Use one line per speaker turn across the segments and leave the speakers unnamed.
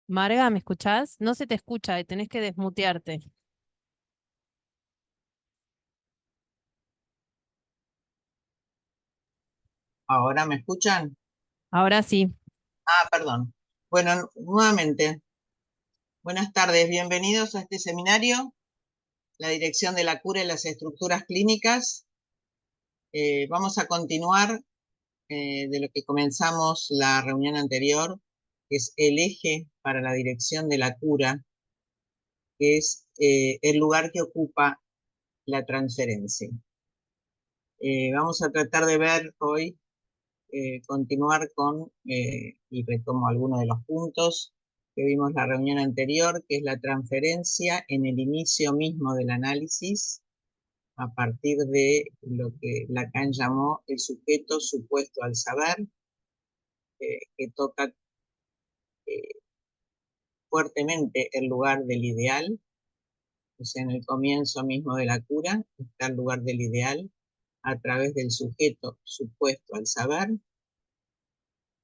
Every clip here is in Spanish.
Marga, ¿me escuchás? No se te escucha, tenés que desmutearte.
¿Ahora me escuchan?
Ahora sí.
Ah, perdón. Bueno, nuevamente, buenas tardes, bienvenidos a este seminario, la dirección de la cura y las estructuras clínicas. Vamos a continuar de lo que comenzamos la reunión anterior, que es el eje para la dirección de la cura, que es el lugar que ocupa la transferencia. Vamos a tratar de ver hoy, continuar con, y retomo algunos de los puntos que vimos la reunión anterior, que es la transferencia en el inicio mismo del análisis, a partir de lo que Lacan llamó el sujeto supuesto al saber, que toca eh, fuertemente el lugar del ideal, o sea, en el comienzo mismo de la cura está el lugar del ideal a través del sujeto supuesto al saber.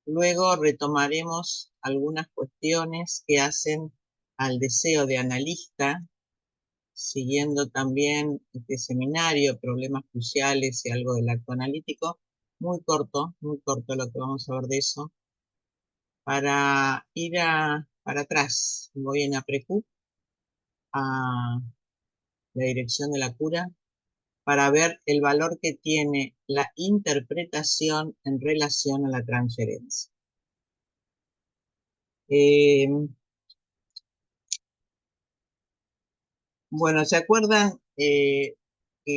Luego retomaremos algunas cuestiones que hacen al deseo de analista, siguiendo también este seminario, problemas cruciales y algo del acto analítico. Muy corto lo que vamos a ver de eso. Para ir para atrás, voy en APRECUP, a la dirección de la cura, para ver el valor que tiene la interpretación en relación a la transferencia. Eh, Bueno, ¿se acuerdan que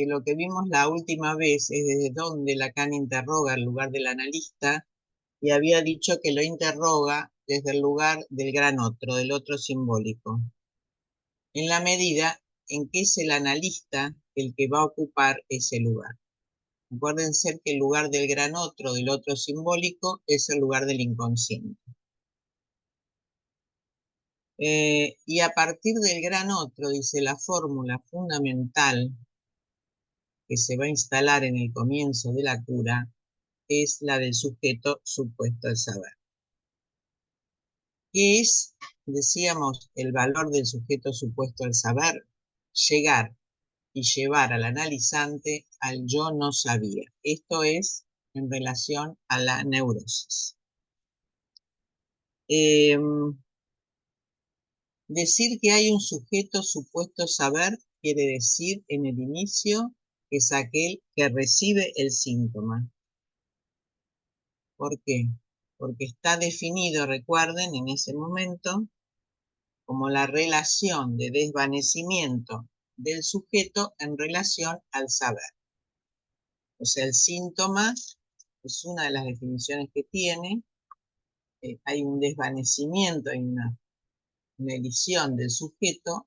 lo que vimos la última vez es desde donde Lacan interroga el lugar del analista y había dicho que lo interroga desde el lugar del gran otro, del otro simbólico, en la medida en que es el analista el que va a ocupar ese lugar? Acuérdense que el lugar del gran otro, del otro simbólico, es el lugar del inconsciente. Y a partir del gran otro, dice la fórmula fundamental que se va a instalar en el comienzo de la cura es la del sujeto supuesto al saber. ¿Qué es, decíamos, el valor del sujeto supuesto al saber? Llegar y llevar al analizante al yo no sabía. Esto es en relación a la neurosis. Eh, Decir que hay un sujeto supuesto saber quiere decir en el inicio que es aquel que recibe el síntoma. ¿Por qué? Porque está definido, recuerden, en ese momento, como la relación de desvanecimiento del sujeto en relación al saber. O sea, el síntoma es una de las definiciones que tiene. Hay un desvanecimiento, hay una elisión del sujeto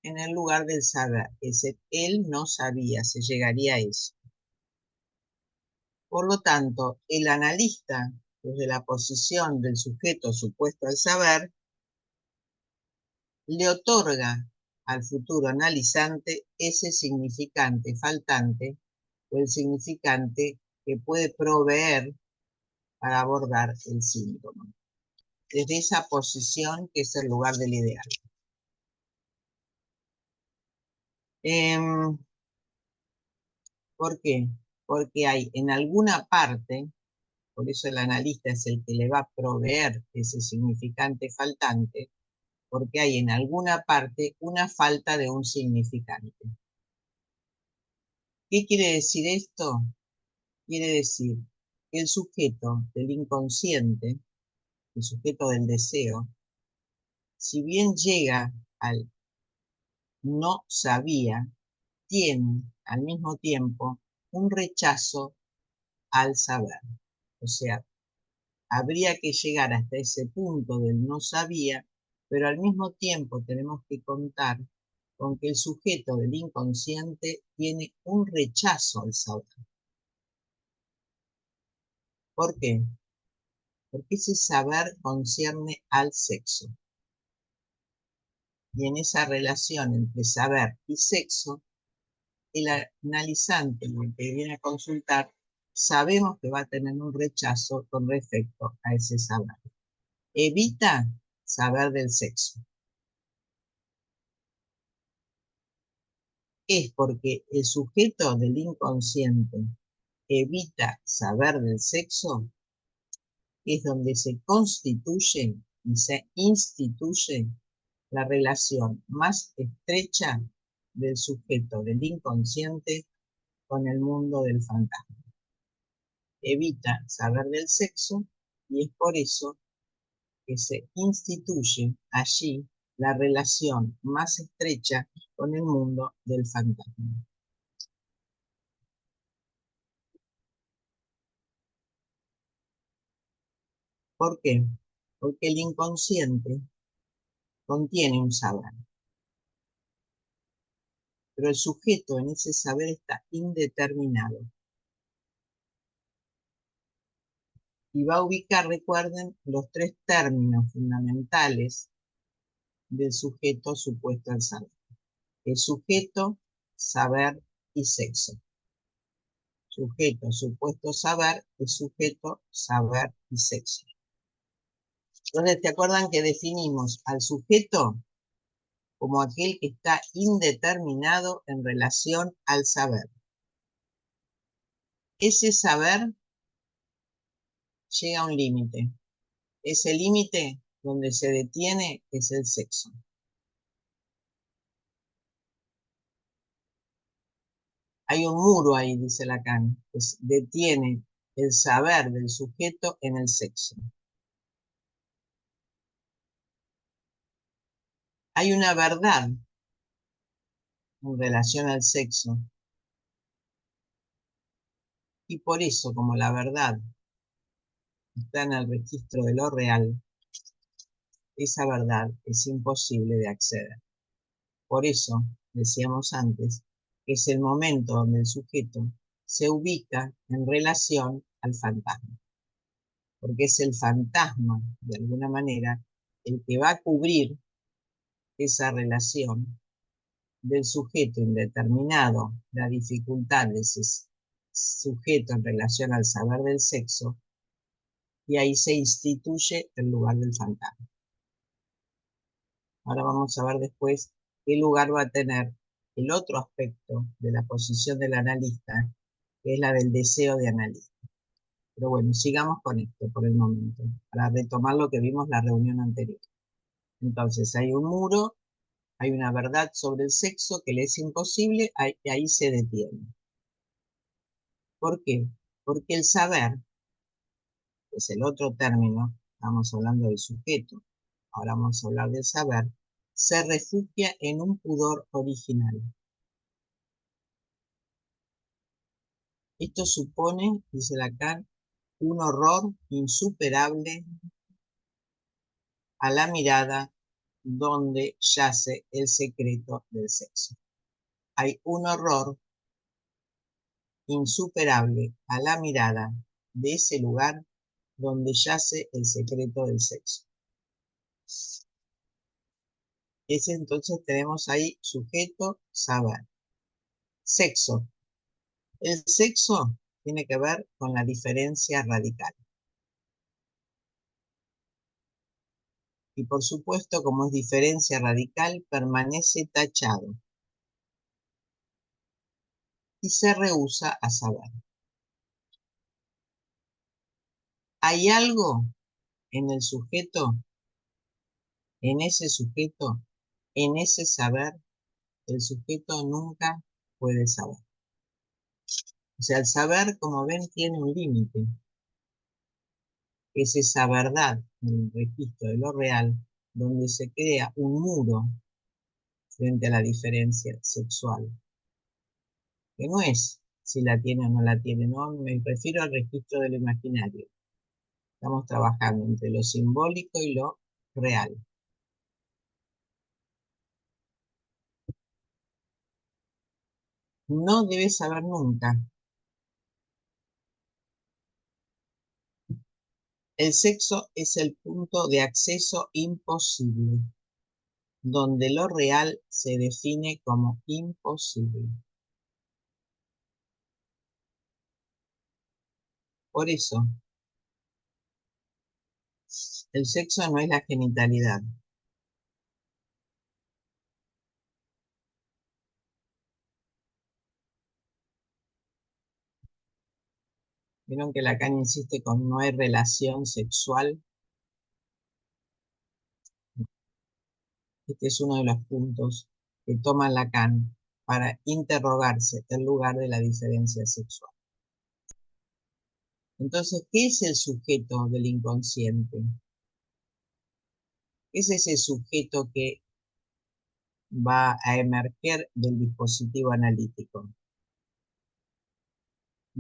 en el lugar del saber. Es decir, él no sabía, se llegaría a eso. Por lo tanto, el analista, desde la posición del sujeto supuesto al saber, le otorga al futuro analizante ese significante faltante o el significante que puede proveer para abordar el síntoma, desde esa posición que es el lugar del ideal. ¿Por qué? Porque hay en alguna parte, por eso el analista es el que le va a proveer ese significante faltante, porque hay en alguna parte una falta de un significante. ¿Qué quiere decir esto? Quiere decir que el sujeto del inconsciente, el sujeto del deseo, si bien llega al no sabía, tiene al mismo tiempo un rechazo al saber. O sea, habría que llegar hasta ese punto del no sabía, pero al mismo tiempo tenemos que contar con que el sujeto del inconsciente tiene un rechazo al saber. ¿Por qué? Porque ese saber concierne al sexo. Y en esa relación entre saber y sexo, el analizante, el que viene a consultar, sabemos que va a tener un rechazo con respecto a ese saber. ¿Evita? saber del sexo. Es porque el sujeto del inconsciente evita saber del sexo, es donde se constituye y se instituye la relación más estrecha del sujeto del inconsciente con el mundo del fantasma. Evita saber del sexo y es por eso que se instituye allí la relación más estrecha con el mundo del fantasma. ¿Por qué? Porque el inconsciente contiene un saber, pero el sujeto en ese saber está indeterminado y va a ubicar, recuerden, los tres términos fundamentales del sujeto supuesto al saber. El sujeto, saber y sexo. Sujeto, supuesto saber, el sujeto, saber y sexo. Entonces, ¿te acuerdan que definimos al sujeto como aquel que está indeterminado en relación al saber? Ese saber llega a un límite. Ese límite donde se detiene es el sexo. Hay un muro ahí, dice Lacan, que detiene el saber del sujeto en el sexo. Hay una verdad en relación al sexo. Y por eso, como la verdad está en el registro de lo real, esa verdad es imposible de acceder. Por eso, decíamos antes, que es el momento donde el sujeto se ubica en relación al fantasma. Porque es el fantasma, de alguna manera, el que va a cubrir esa relación del sujeto indeterminado, la dificultad de ese sujeto en relación al saber del sexo, y ahí se instituye el lugar del fantasma. Ahora vamos a ver después qué lugar va a tener el otro aspecto de la posición del analista, que es la del deseo de analista. Pero bueno, sigamos con esto por el momento, para retomar lo que vimos en la reunión anterior. Entonces, hay un muro, hay una verdad sobre el sexo que le es imposible, y ahí se detiene. ¿Por qué? Porque el saber, que es el otro término, estamos hablando del sujeto, ahora vamos a hablar del saber, se refugia en un pudor original. Esto supone, dice Lacan, un horror insuperable a la mirada donde yace el secreto del sexo. Hay un horror insuperable a la mirada de ese lugar donde yace el secreto del sexo. Ese entonces tenemos ahí sujeto, saber. Sexo. El sexo tiene que ver con la diferencia radical. Y por supuesto, como es diferencia radical, permanece tachado y se rehúsa a saber. Hay algo en el sujeto, en ese sujeto, en ese saber, el sujeto nunca puede saber. O sea, el saber, como ven, tiene un límite. Es esa verdad en el registro de lo real, donde se crea un muro frente a la diferencia sexual, que no es si la tiene o no la tiene, no, me refiero al registro del imaginario. Estamos trabajando entre lo simbólico y lo real. No debe saber nunca. El sexo es el punto de acceso imposible, donde lo real se define como imposible. Por eso, El sexo no es la genitalidad. Vieron que Lacan insiste con no hay relación sexual. Este es uno de los puntos que toma Lacan para interrogarse el lugar de la diferencia sexual. Entonces, ¿qué es el sujeto del inconsciente? ¿Qué es ese sujeto que va a emerger del dispositivo analítico?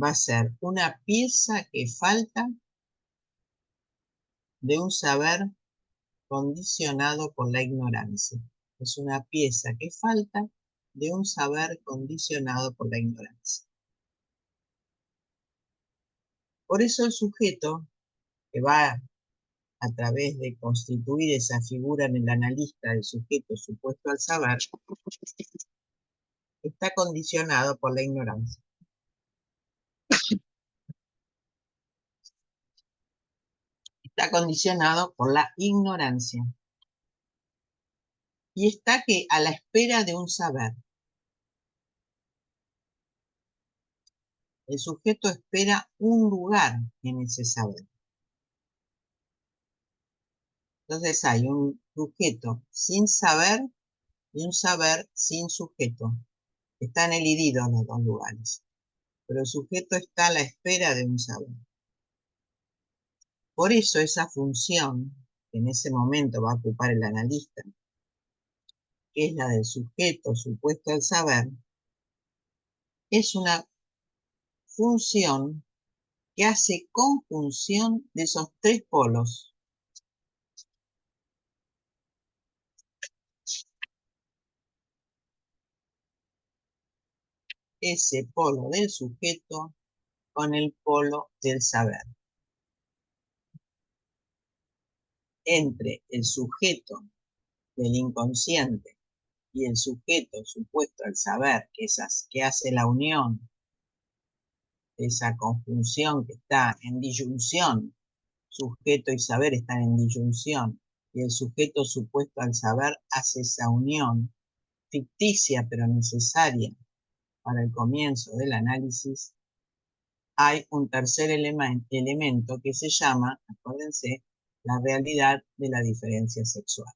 Va a ser una pieza que falta de un saber condicionado por la ignorancia. Es una pieza que falta de un saber condicionado por la ignorancia. Por eso el sujeto, que va a través de constituir esa figura en el analista del sujeto supuesto al saber, está condicionado por la ignorancia. Está condicionado por la ignorancia. Y está que a la espera de un saber. El sujeto espera un lugar en ese saber. Entonces hay un sujeto sin saber y un saber sin sujeto. Están elididos los dos lugares, pero el sujeto está a la espera de un saber. Por eso esa función que en ese momento va a ocupar el analista, que es la del sujeto supuesto al saber, es una función que hace conjunción de esos tres polos. Ese polo del sujeto con el polo del saber. Entre el sujeto del inconsciente y el sujeto supuesto al saber, que hace la unión, esa conjunción que está en disyunción, sujeto y saber están en disyunción, y el sujeto supuesto al saber hace esa unión ficticia pero necesaria para el comienzo del análisis. Hay un tercer elemento que se llama, acuérdense, la realidad de la diferencia sexual.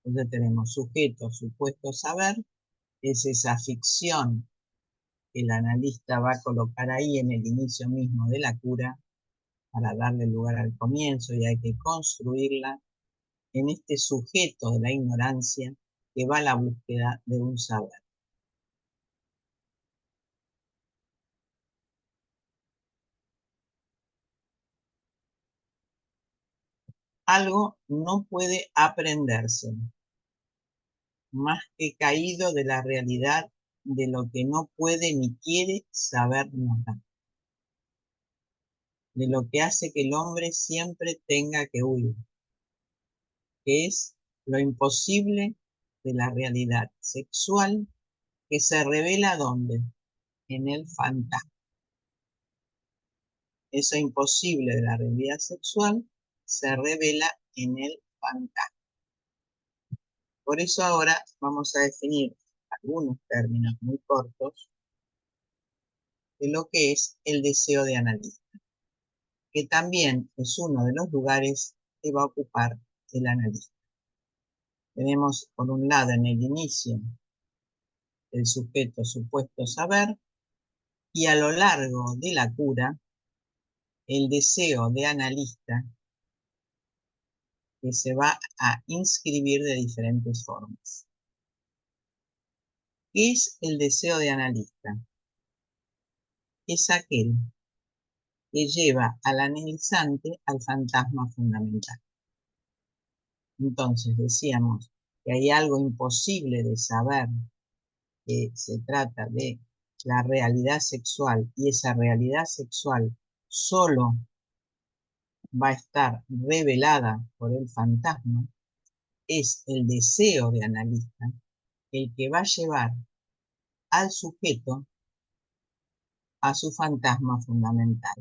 Entonces tenemos sujeto, supuesto saber, es esa ficción que el analista va a colocar ahí en el inicio mismo de la cura para darle lugar al comienzo, y hay que construirla en este sujeto de la ignorancia que va a la búsqueda de un saber. Algo no puede aprenderse más que caído de la realidad de lo que no puede ni quiere saber nada, de lo que hace que el hombre siempre tenga que huir, que es lo imposible de la realidad sexual que se revela ¿dónde? En el fantasma. Eso imposible de la realidad sexual se revela en el fantasma. Por eso ahora vamos a definir algunos términos muy cortos de lo que es el deseo de analista, que también es uno de los lugares que va a ocupar el analista. Tenemos por un lado en el inicio el sujeto supuesto saber, y a lo largo de la cura el deseo de analista, que se va a inscribir de diferentes formas. ¿Qué es el deseo de analista? Es aquel que lleva al analizante al fantasma fundamental. Entonces decíamos que hay algo imposible de saber, que se trata de la realidad sexual, y esa realidad sexual solo va a estar revelada por el fantasma. Es el deseo de analista el que va a llevar al sujeto a su fantasma fundamental.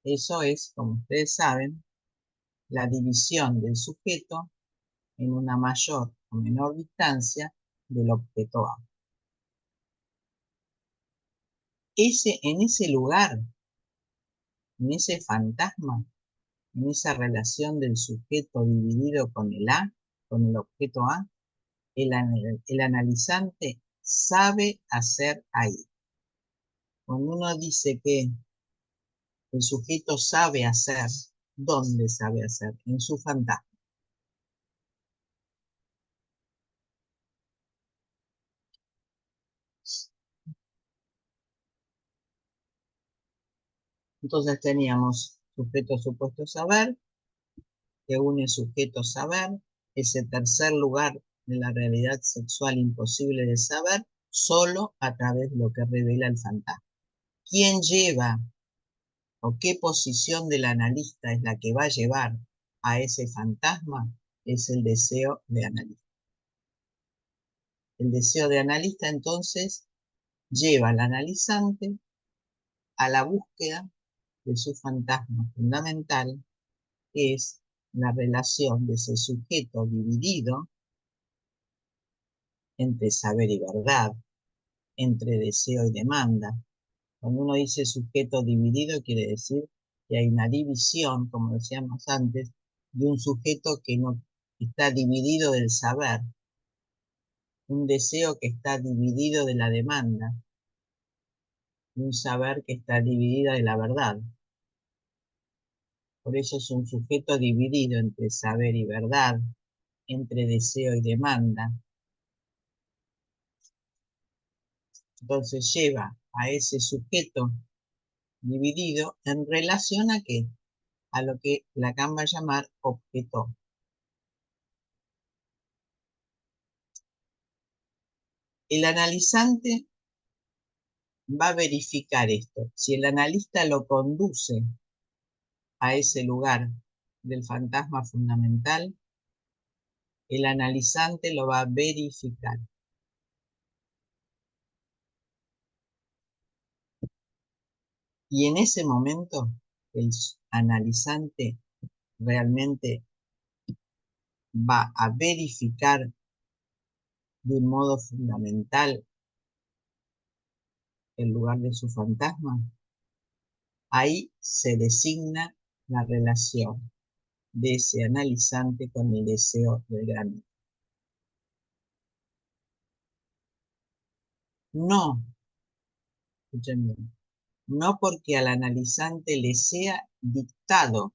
Eso es, como ustedes saben, la división del sujeto en una mayor o menor distancia del objeto A. En ese lugar, en ese fantasma, en esa relación del sujeto dividido con el A, con el objeto A, el analizante sabe hacer ahí. Cuando uno dice que el sujeto sabe hacer, ¿dónde sabe hacer? En su fantasma. Entonces teníamos sujeto supuesto saber, que une sujeto saber, ese tercer lugar de la realidad sexual imposible de saber, solo a través de lo que revela el fantasma. ¿Quién lleva o qué posición del analista es la que va a llevar a ese fantasma? Es el deseo de analista. El deseo de analista entonces lleva al analizante a la búsqueda de su fantasma fundamental, que es la relación de ese sujeto dividido entre saber y verdad, entre deseo y demanda. Cuando uno dice sujeto dividido, quiere decir que hay una división, como decíamos antes, de un sujeto que no está dividido del saber, un deseo que está dividido de la demanda, un saber que está dividido de la verdad. Por eso es un sujeto dividido entre saber y verdad, entre deseo y demanda. Entonces lleva a ese sujeto dividido en relación a qué? A lo que Lacan va a llamar objeto. El analizante va a verificar esto. Si el analista lo conduce a ese lugar del fantasma fundamental, el analizante lo va a verificar. Y en ese momento, el analizante realmente va a verificar de un modo fundamental el lugar de su fantasma. Ahí se designa la relación de ese analizante con el deseo del gran. No, escuchen bien, no porque al analizante le sea dictado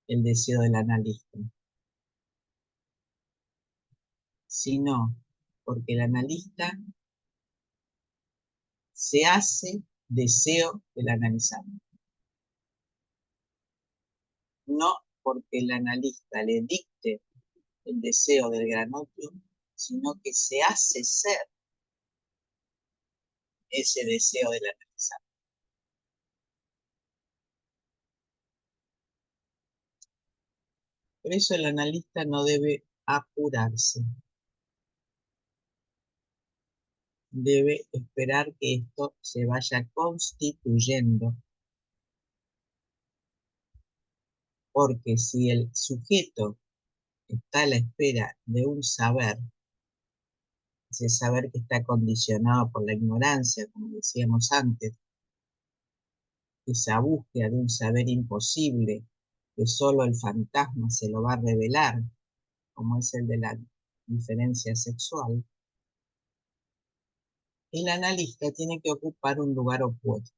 el deseo del analista, sino porque el analista se hace deseo del analizante. No porque el analista le dicte el deseo del gran otro, sino que se hace ser ese deseo del analizante. Por eso el analista no debe apurarse, debe esperar que esto se vaya constituyendo, porque si el sujeto está a la espera de un saber, ese saber que está condicionado por la ignorancia, como decíamos antes, esa búsqueda de un saber imposible que solo el fantasma se lo va a revelar, como es el de la diferencia sexual, el analista tiene que ocupar un lugar opuesto.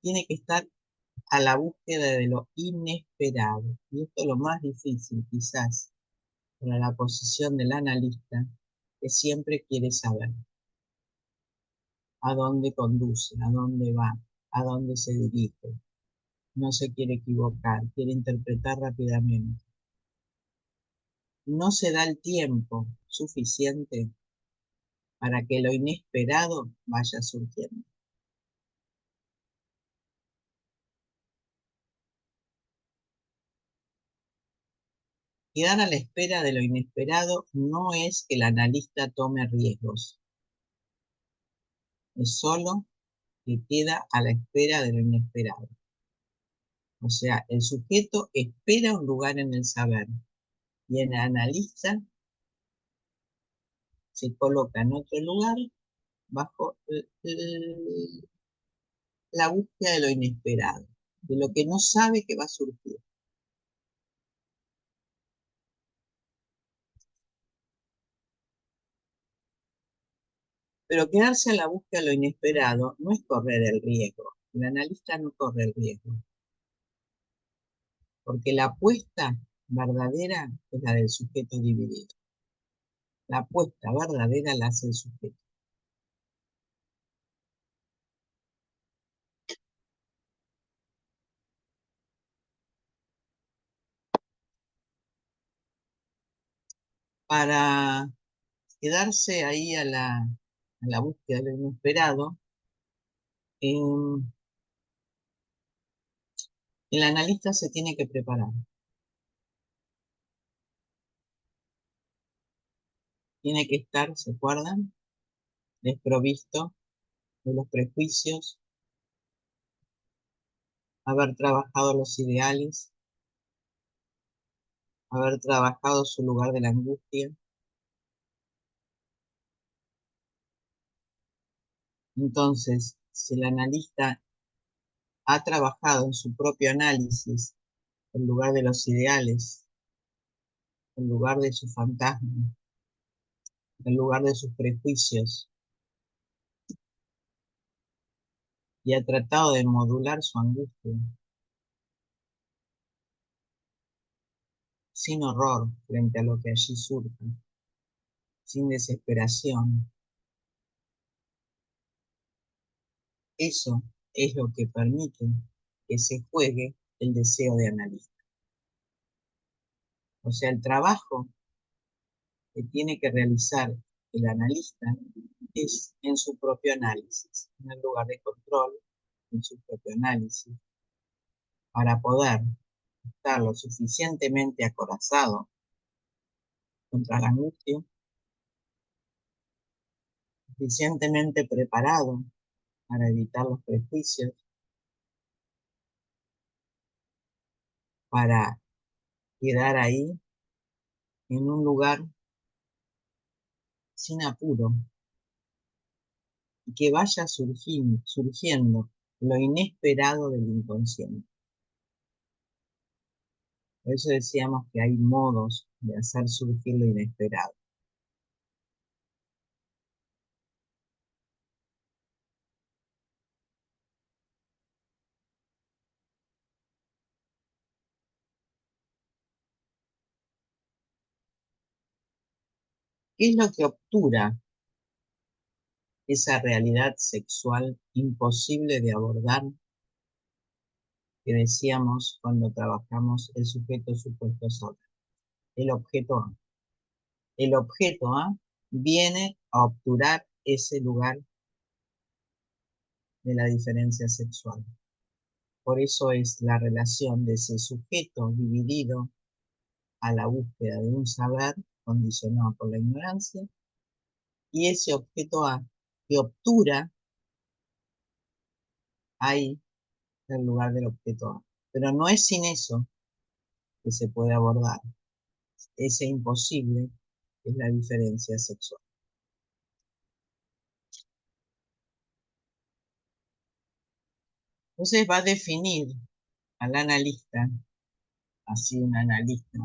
Tiene que estar a la búsqueda de lo inesperado. Y esto es lo más difícil, quizás, para la posición del analista, que siempre quiere saber a dónde conduce, a dónde va, a dónde se dirige. No se quiere equivocar, quiere interpretar rápidamente. No se da el tiempo suficiente para que lo inesperado vaya surgiendo. Quedar a la espera de lo inesperado no es que el analista tome riesgos, es solo que queda a la espera de lo inesperado. O sea, el sujeto espera un lugar en el saber y el analista se coloca en otro lugar bajo la búsqueda de lo inesperado, de lo que no sabe que va a surgir. Pero quedarse en la búsqueda de lo inesperado no es correr el riesgo. El analista no corre el riesgo, porque la apuesta verdadera es la del sujeto dividido. La apuesta verdadera la hace el sujeto. Para quedarse ahí a la búsqueda de lo inesperado, el analista se tiene que preparar. Tiene que estar, ¿se acuerdan?, desprovisto de los prejuicios, haber trabajado los ideales, haber trabajado su lugar de la angustia. Entonces, si el analista ha trabajado en su propio análisis el lugar de los ideales, el lugar de su fantasma, el lugar de sus prejuicios, y ha tratado de modular su angustia sin horror frente a lo que allí surge, sin desesperación. Eso es lo que permite que se juegue el deseo de analista. O sea, el trabajo que tiene que realizar el analista es en su propio análisis, en el lugar de control, en su propio análisis, para poder estar lo suficientemente acorazado contra la angustia, suficientemente preparado para evitar los prejuicios, para quedar ahí en un lugar sin apuro, y que vaya surgiendo lo inesperado del inconsciente. Por eso decíamos que hay modos de hacer surgir lo inesperado. ¿Qué es lo que obtura esa realidad sexual imposible de abordar que decíamos cuando trabajamos el sujeto supuesto sobre? El objeto A. El objeto A viene a obturar ese lugar de la diferencia sexual. Por eso es la relación de ese sujeto dividido a la búsqueda de un saber condicionado por la ignorancia y ese objeto A que obtura ahí el lugar del objeto A. Pero no es sin eso que se puede abordar. Ese imposible es la diferencia sexual. Entonces va a definir al analista, así un analista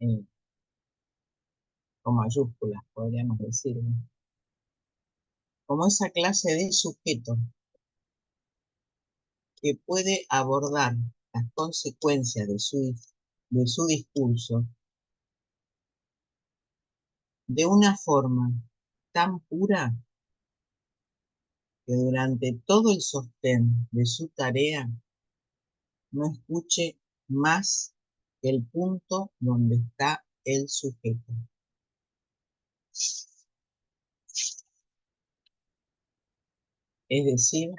eh, con mayúsculas, podríamos decirlo, como esa clase de sujeto que puede abordar las consecuencias de su discurso de una forma tan pura que durante todo el sostén de su tarea no escuche más que el punto donde está el sujeto. Es decir,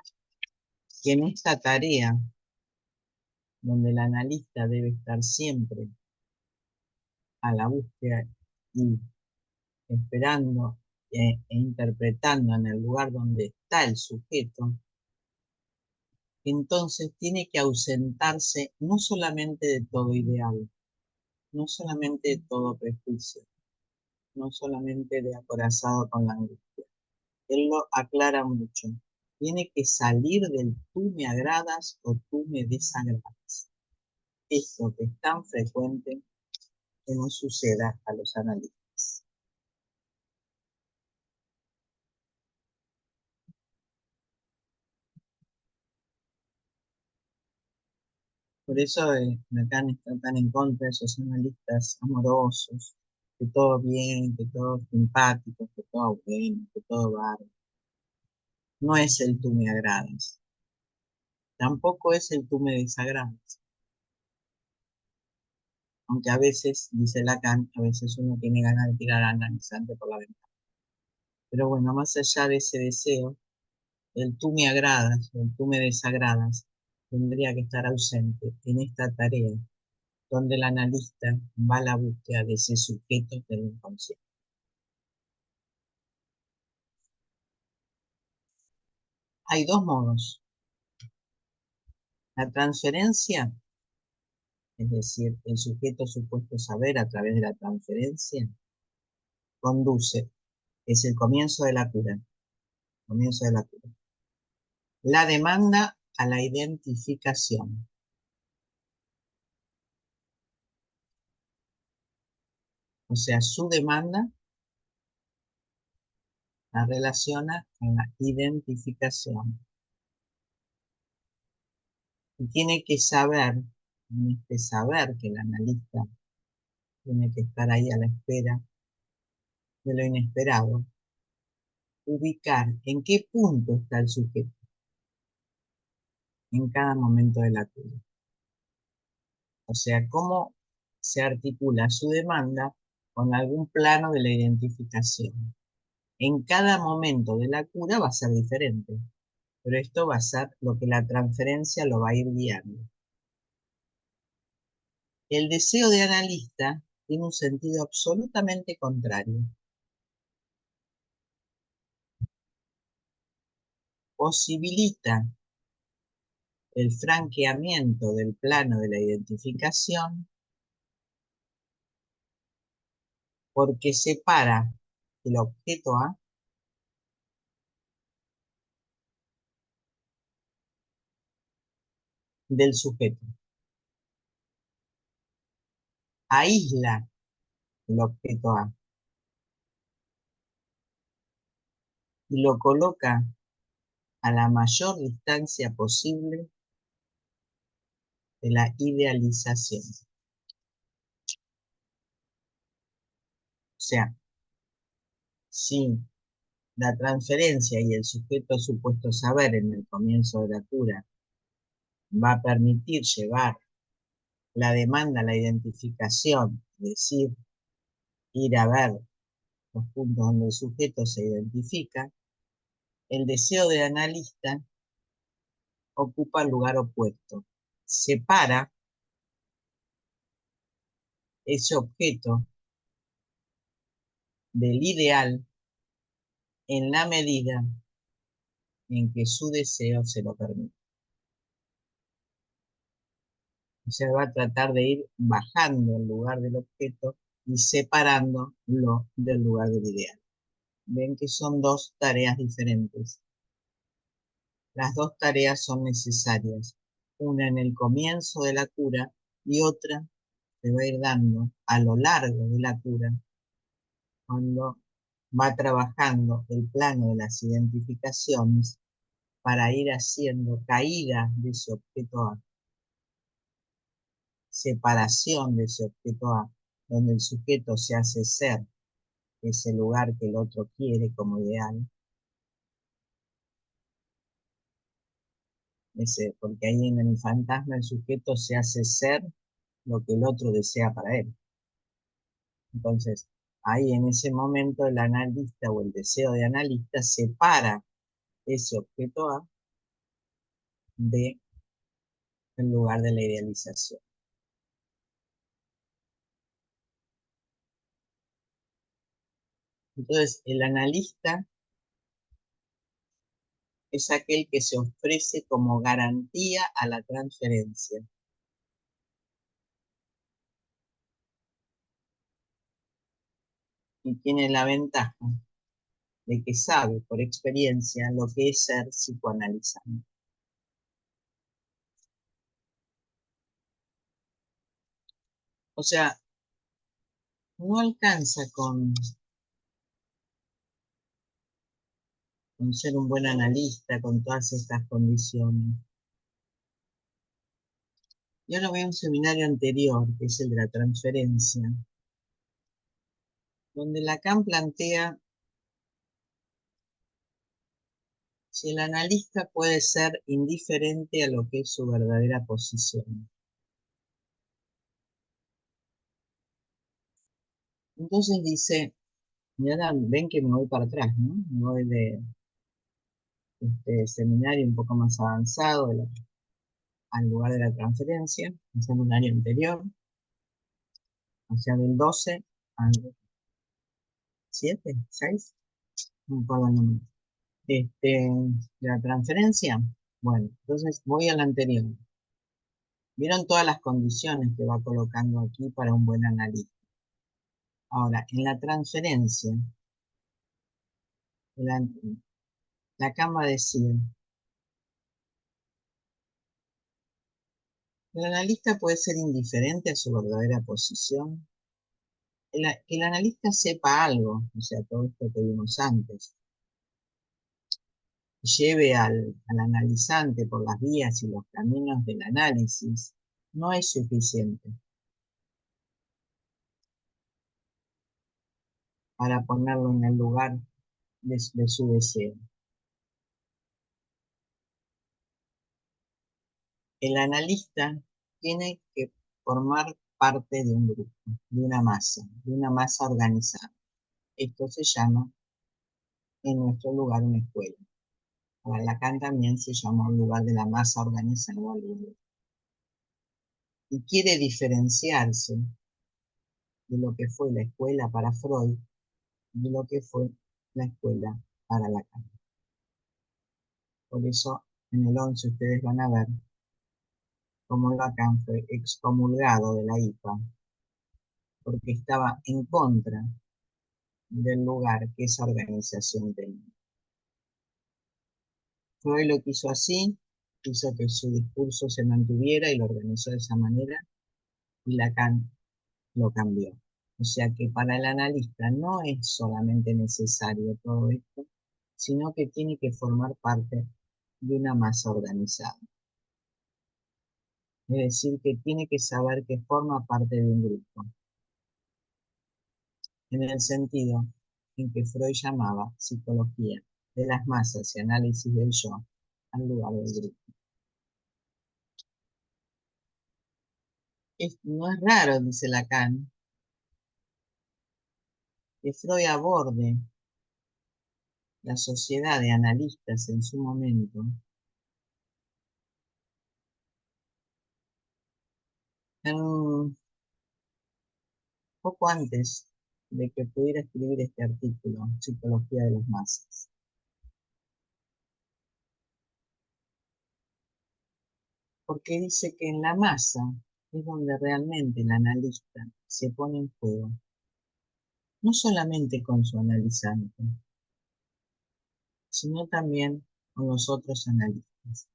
que en esta tarea, donde el analista debe estar siempre a la búsqueda y esperando e interpretando en el lugar donde está el sujeto, entonces tiene que ausentarse no solamente de todo ideal, no solamente de todo prejuicio, no solamente de acorazado con la angustia. Él lo aclara mucho. Tiene que salir del tú me agradas o tú me desagradas. Esto que es tan frecuente que nos suceda a los analistas. Por eso Lacan está tan en contra de esos analistas amorosos, que todo bien, que todo simpático, que todo bueno, que todo bárbaro. No es el tú me agradas, tampoco es el tú me desagradas. Aunque a veces, dice Lacan, a veces uno tiene ganas de tirar al analizante por la ventana. Pero bueno, más allá de ese deseo, el tú me agradas o el tú me desagradas tendría que estar ausente en esta tarea donde el analista va a la búsqueda de ese sujeto del inconsciente. Hay dos modos. La transferencia, es decir, el sujeto supuesto saber a través de la transferencia, conduce, es el comienzo de la cura, comienzo de la cura. La demanda a la identificación. O sea, su demanda la relaciona con la identificación. Y tiene que saber, en este saber que el analista tiene que estar ahí a la espera de lo inesperado, ubicar en qué punto está el sujeto en cada momento de la cura. O sea, cómo se articula su demanda con algún plano de la identificación. En cada momento de la cura va a ser diferente, pero esto va a ser lo que la transferencia lo va a ir guiando. El deseo de analista tiene un sentido absolutamente contrario. Posibilita el franqueamiento del plano de la identificación porque separa el objeto A del sujeto. Aísla el objeto A y lo coloca a la mayor distancia posible de la idealización. O sea, si la transferencia y el sujeto supuesto saber en el comienzo de la cura va a permitir llevar la demanda a la identificación, es decir, ir a ver los puntos donde el sujeto se identifica, el deseo de analista ocupa el lugar opuesto. Separa ese objeto del ideal en la medida en que su deseo se lo permite. O sea, va a tratar de ir bajando el lugar del objeto y separándolo del lugar del ideal. Ven que son dos tareas diferentes. Las dos tareas son necesarias, una en el comienzo de la cura y otra se va a ir dando a lo largo de la cura, cuando va trabajando el plano de las identificaciones para ir haciendo caída de ese objeto A, separación de ese objeto A, donde el sujeto se hace ser ese lugar que el otro quiere como ideal, porque ahí en el fantasma el sujeto se hace ser lo que el otro desea para él. Entonces, ahí en ese momento el analista o el deseo de analista separa ese objeto A del lugar de la idealización. Entonces, el analista es aquel que se ofrece como garantía a la transferencia. Y tiene la ventaja de que sabe por experiencia lo que es ser psicoanalizante. O sea, no alcanza con ser un buen analista, con todas estas condiciones. Yo lo veo en un seminario anterior, que es el de la transferencia, donde Lacan plantea si el analista puede ser indiferente a lo que es su verdadera posición. Entonces dice, y ahora ven que me voy para atrás, ¿no? Me voy de este seminario un poco más avanzado al lugar de la transferencia, un seminario anterior, o sea, del 12 al 7, 6, no me acuerdo el número. De la transferencia, bueno, entonces voy al anterior. Vieron todas las condiciones que va colocando aquí para un buen analista. Ahora, en la transferencia, la, Lacan va a decir, el analista puede ser indiferente a su verdadera posición. Que el analista sepa algo, o sea, todo esto que vimos antes, lleve al analizante por las vías y los caminos del análisis, no es suficiente para ponerlo en el lugar de su deseo. El analista tiene que formar parte de un grupo, de una masa organizada. Esto se llama en nuestro lugar una escuela. Para Lacan también se llama un lugar de la masa organizada. Y quiere diferenciarse de lo que fue la escuela para Freud y de lo que fue la escuela para Lacan. Por eso en el 11 ustedes van a ver cómo Lacan fue excomulgado de la IPA, porque estaba en contra del lugar que esa organización tenía. Freud lo quiso así, quiso que su discurso se mantuviera y lo organizó de esa manera, y Lacan lo cambió. O sea que para el analista no es solamente necesario todo esto, sino que tiene que formar parte de una masa organizada. Es decir, que tiene que saber que forma parte de un grupo, en el sentido en que Freud llamaba psicología de las masas y análisis del yo al lugar del grupo. No es raro, dice Lacan, que Freud aborde la sociedad de analistas en su momento en poco antes de que pudiera escribir este artículo, Psicología de las Masas. Porque dice que en la masa es donde realmente el analista se pone en juego, no solamente con su analizante, sino también con los otros analistas.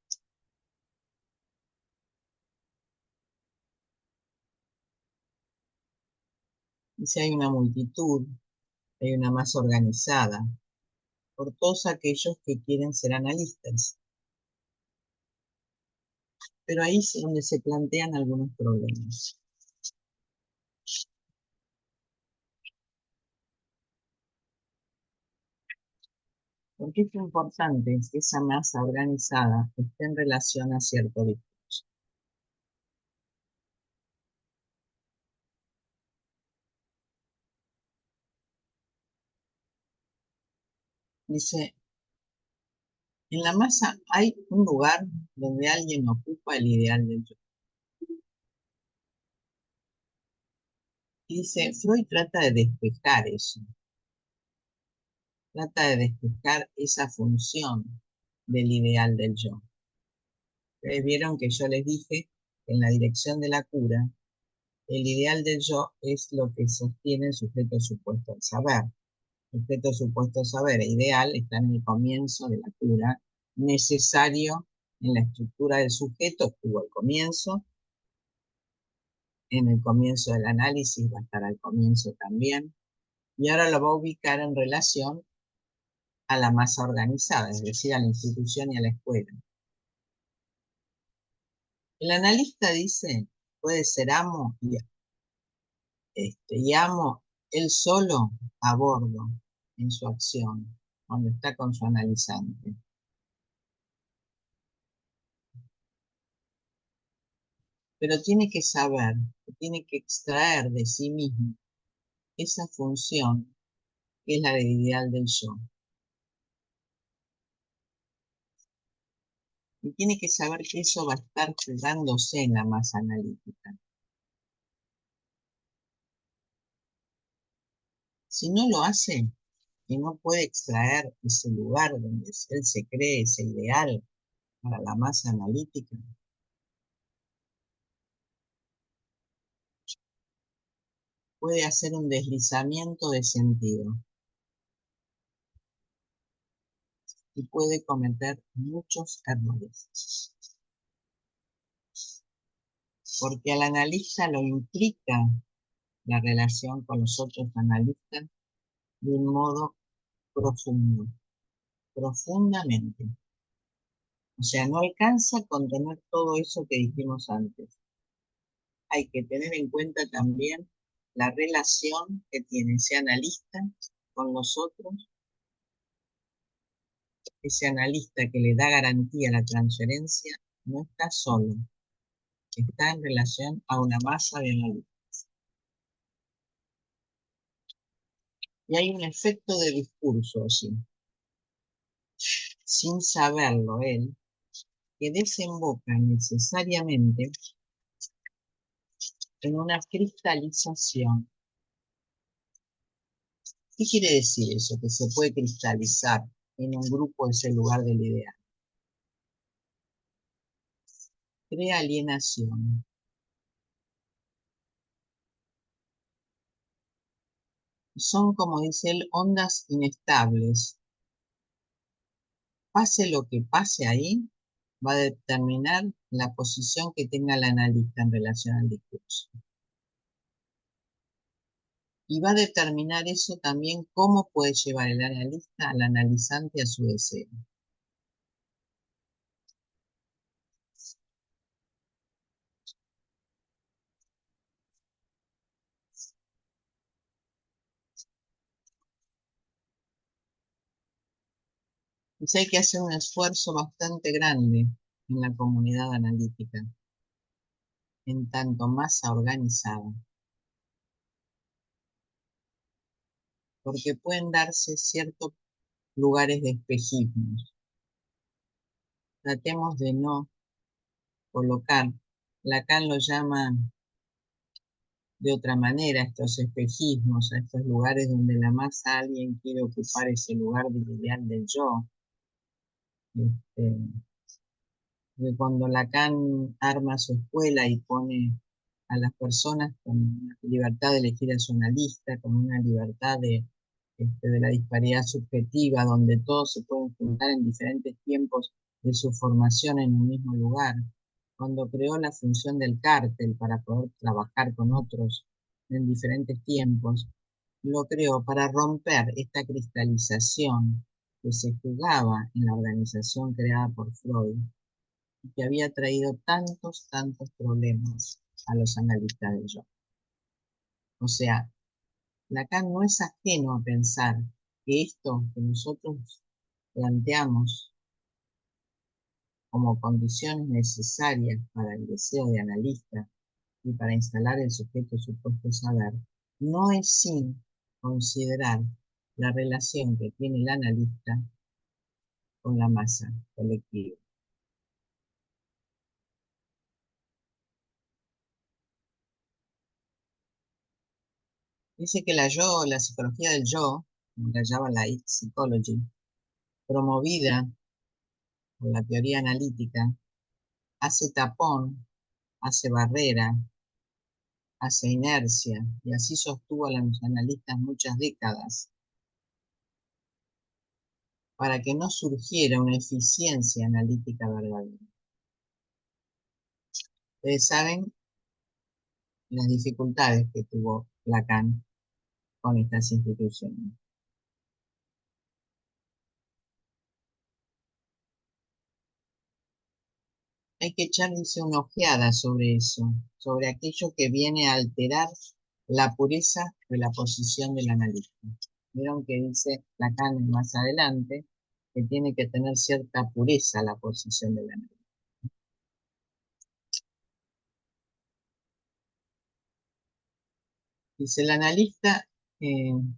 Dice, hay una multitud, hay una masa organizada, por todos aquellos que quieren ser analistas. Pero ahí es donde se plantean algunos problemas. Porque es importante que esa masa organizada esté en relación a cierto discurso. Dice, en la masa hay un lugar donde alguien ocupa el ideal del yo. Y dice, Freud trata de despejar eso, trata de despejar esa función del ideal del yo. Ustedes vieron que yo les dije que en la dirección de la cura, el ideal del yo es lo que sostiene el sujeto supuesto al saber. Sujeto supuesto al saber e ideal está en el comienzo de la cura, necesario en la estructura del sujeto, estuvo al comienzo, en el comienzo del análisis va a estar al comienzo también, y ahora lo va a ubicar en relación a la masa organizada, es decir, a la institución y a la escuela. El analista dice, puede ser amo y amo él solo a bordo en su acción, cuando está con su analizante. Pero tiene que saber, tiene que extraer de sí mismo esa función que es la del ideal del yo. Y tiene que saber que eso va a estar jugándose en la masa analítica. Si no lo hace, y no puede extraer ese lugar donde él se cree ese ideal para la masa analítica, puede hacer un deslizamiento de sentido y puede cometer muchos errores. Porque al analista lo implica la relación con los otros analistas de un modo profundo, profundamente. O sea, no alcanza a contener todo eso que dijimos antes. Hay que tener en cuenta también la relación que tiene ese analista con los otros, ese analista que le da garantía a la transferencia, no está solo, está en relación a una masa de analistas. Y hay un efecto de discurso allí, sin saberlo él, que desemboca necesariamente en una cristalización. ¿Qué quiere decir eso? Que se puede cristalizar en un grupo ese lugar del ideal. Crea alienación. Son, como dice él, ondas inestables. Pase lo que pase ahí, va a determinar la posición que tenga el analista en relación al discurso. Y va a determinar eso también cómo puede llevar el analista al analizante a su deseo. Entonces hay que hacer un esfuerzo bastante grande en la comunidad analítica, en tanto masa organizada, porque pueden darse ciertos lugares de espejismos. Tratemos de no colocar, Lacan lo llama de otra manera, estos espejismos, a estos lugares donde la masa alguien quiere ocupar ese lugar del ideal del yo. Este, de cuando Lacan arma su escuela y pone a las personas con una libertad de elegir a su analista, con una libertad de la disparidad subjetiva, donde todos se pueden juntar en diferentes tiempos de su formación en un mismo lugar. Cuando creó la función del cártel para poder trabajar con otros en diferentes tiempos, lo creó para romper esta cristalización que se jugaba en la organización creada por Freud y que había traído tantos problemas a los analistas del yo. O sea, Lacan no es ajeno a pensar que esto que nosotros planteamos como condiciones necesarias para el deseo de analista y para instalar el sujeto supuesto saber, no es sin considerar la relación que tiene el analista con la masa colectiva. Dice que la psicología del yo, como la llama la psychology, promovida o la teoría analítica, hace tapón, hace barrera, hace inercia, y así sostuvo a los analistas muchas décadas, para que no surgiera una eficiencia analítica verdadera. Ustedes saben las dificultades que tuvo Lacan con estas instituciones. Hay que echarse una ojeada sobre eso, sobre aquello que viene a alterar la pureza de la posición del analista. Vieron que dice Lacan más adelante que tiene que tener cierta pureza la posición del analista. Dice el analista tiene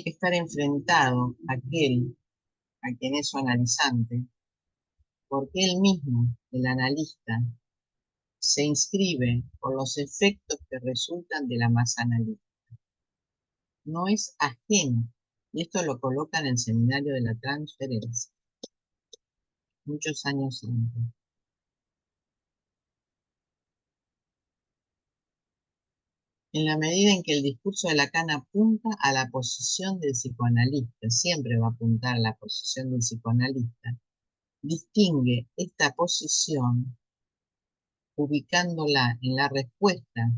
que estar enfrentado a aquel a quien es su analizante, porque él mismo, el analista, se inscribe por los efectos que resultan de la masa analítica. No es ajeno, y esto lo coloca en el seminario de la transferencia, muchos años antes. En la medida en que el discurso de Lacan apunta a la posición del psicoanalista, siempre va a apuntar a la posición del psicoanalista, distingue esta posición ubicándola en la respuesta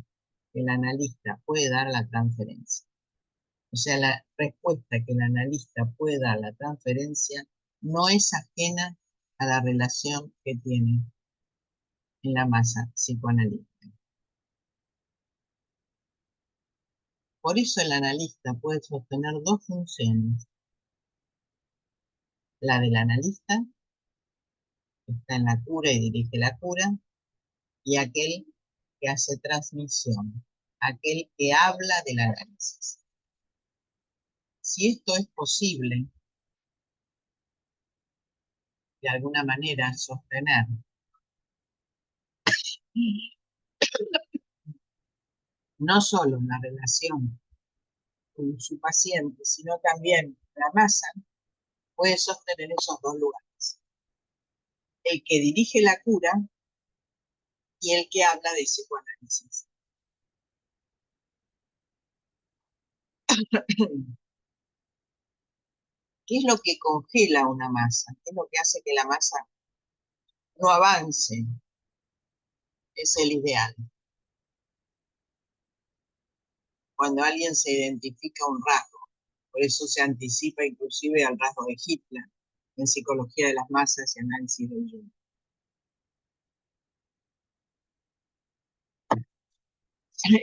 que el analista puede dar a la transferencia. O sea, la respuesta que el analista puede dar a la transferencia no es ajena a la relación que tiene en la masa psicoanalítica. Por eso el analista puede sostener dos funciones: la del analista, que está en la cura y dirige la cura, y aquel que hace transmisión, aquel que habla del análisis. Si esto es posible, de alguna manera, sostener no solo la relación con su paciente, sino también la masa, puede sostener esos dos lugares: el que dirige la cura y el que habla de psicoanálisis. ¿Qué es lo que congela una masa? ¿Qué es lo que hace que la masa no avance? Es el ideal. Cuando alguien se identifica un rasgo, por eso se anticipa inclusive al rasgo de Hitler en psicología de las masas y análisis del Jung.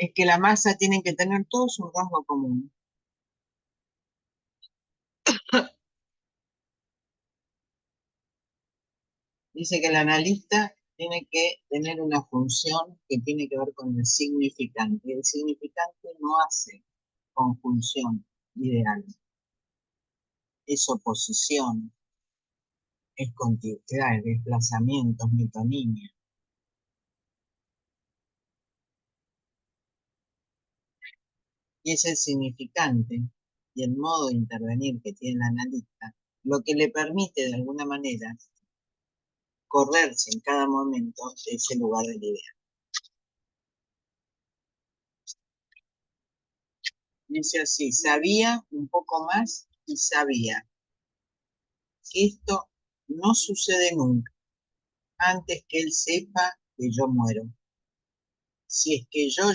Es que la masa tiene que tener todos un rasgo común. Dice que el analista tiene que tener una función que tiene que ver con el significante. El significante no hace conjunción ideal, es oposición, es continuidad, es desplazamiento, es metonimia. Y es el significante y el modo de intervenir que tiene el analista lo que le permite de alguna manera correrse en cada momento de ese lugar de la idea. Dice así: sabía un poco más y sabía que esto no sucede nunca antes que él sepa que yo muero. Si es que yo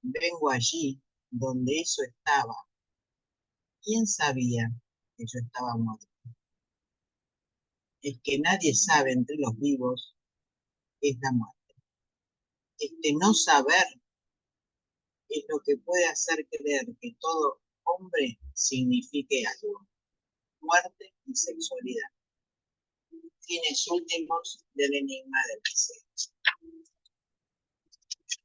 vengo allí donde eso estaba, ¿quién sabía que yo estaba muerto? Es que nadie sabe entre los vivos qué es la muerte. Este no saber es lo que puede hacer creer que todo hombre signifique algo: muerte y sexualidad, fines últimos del enigma del deseo.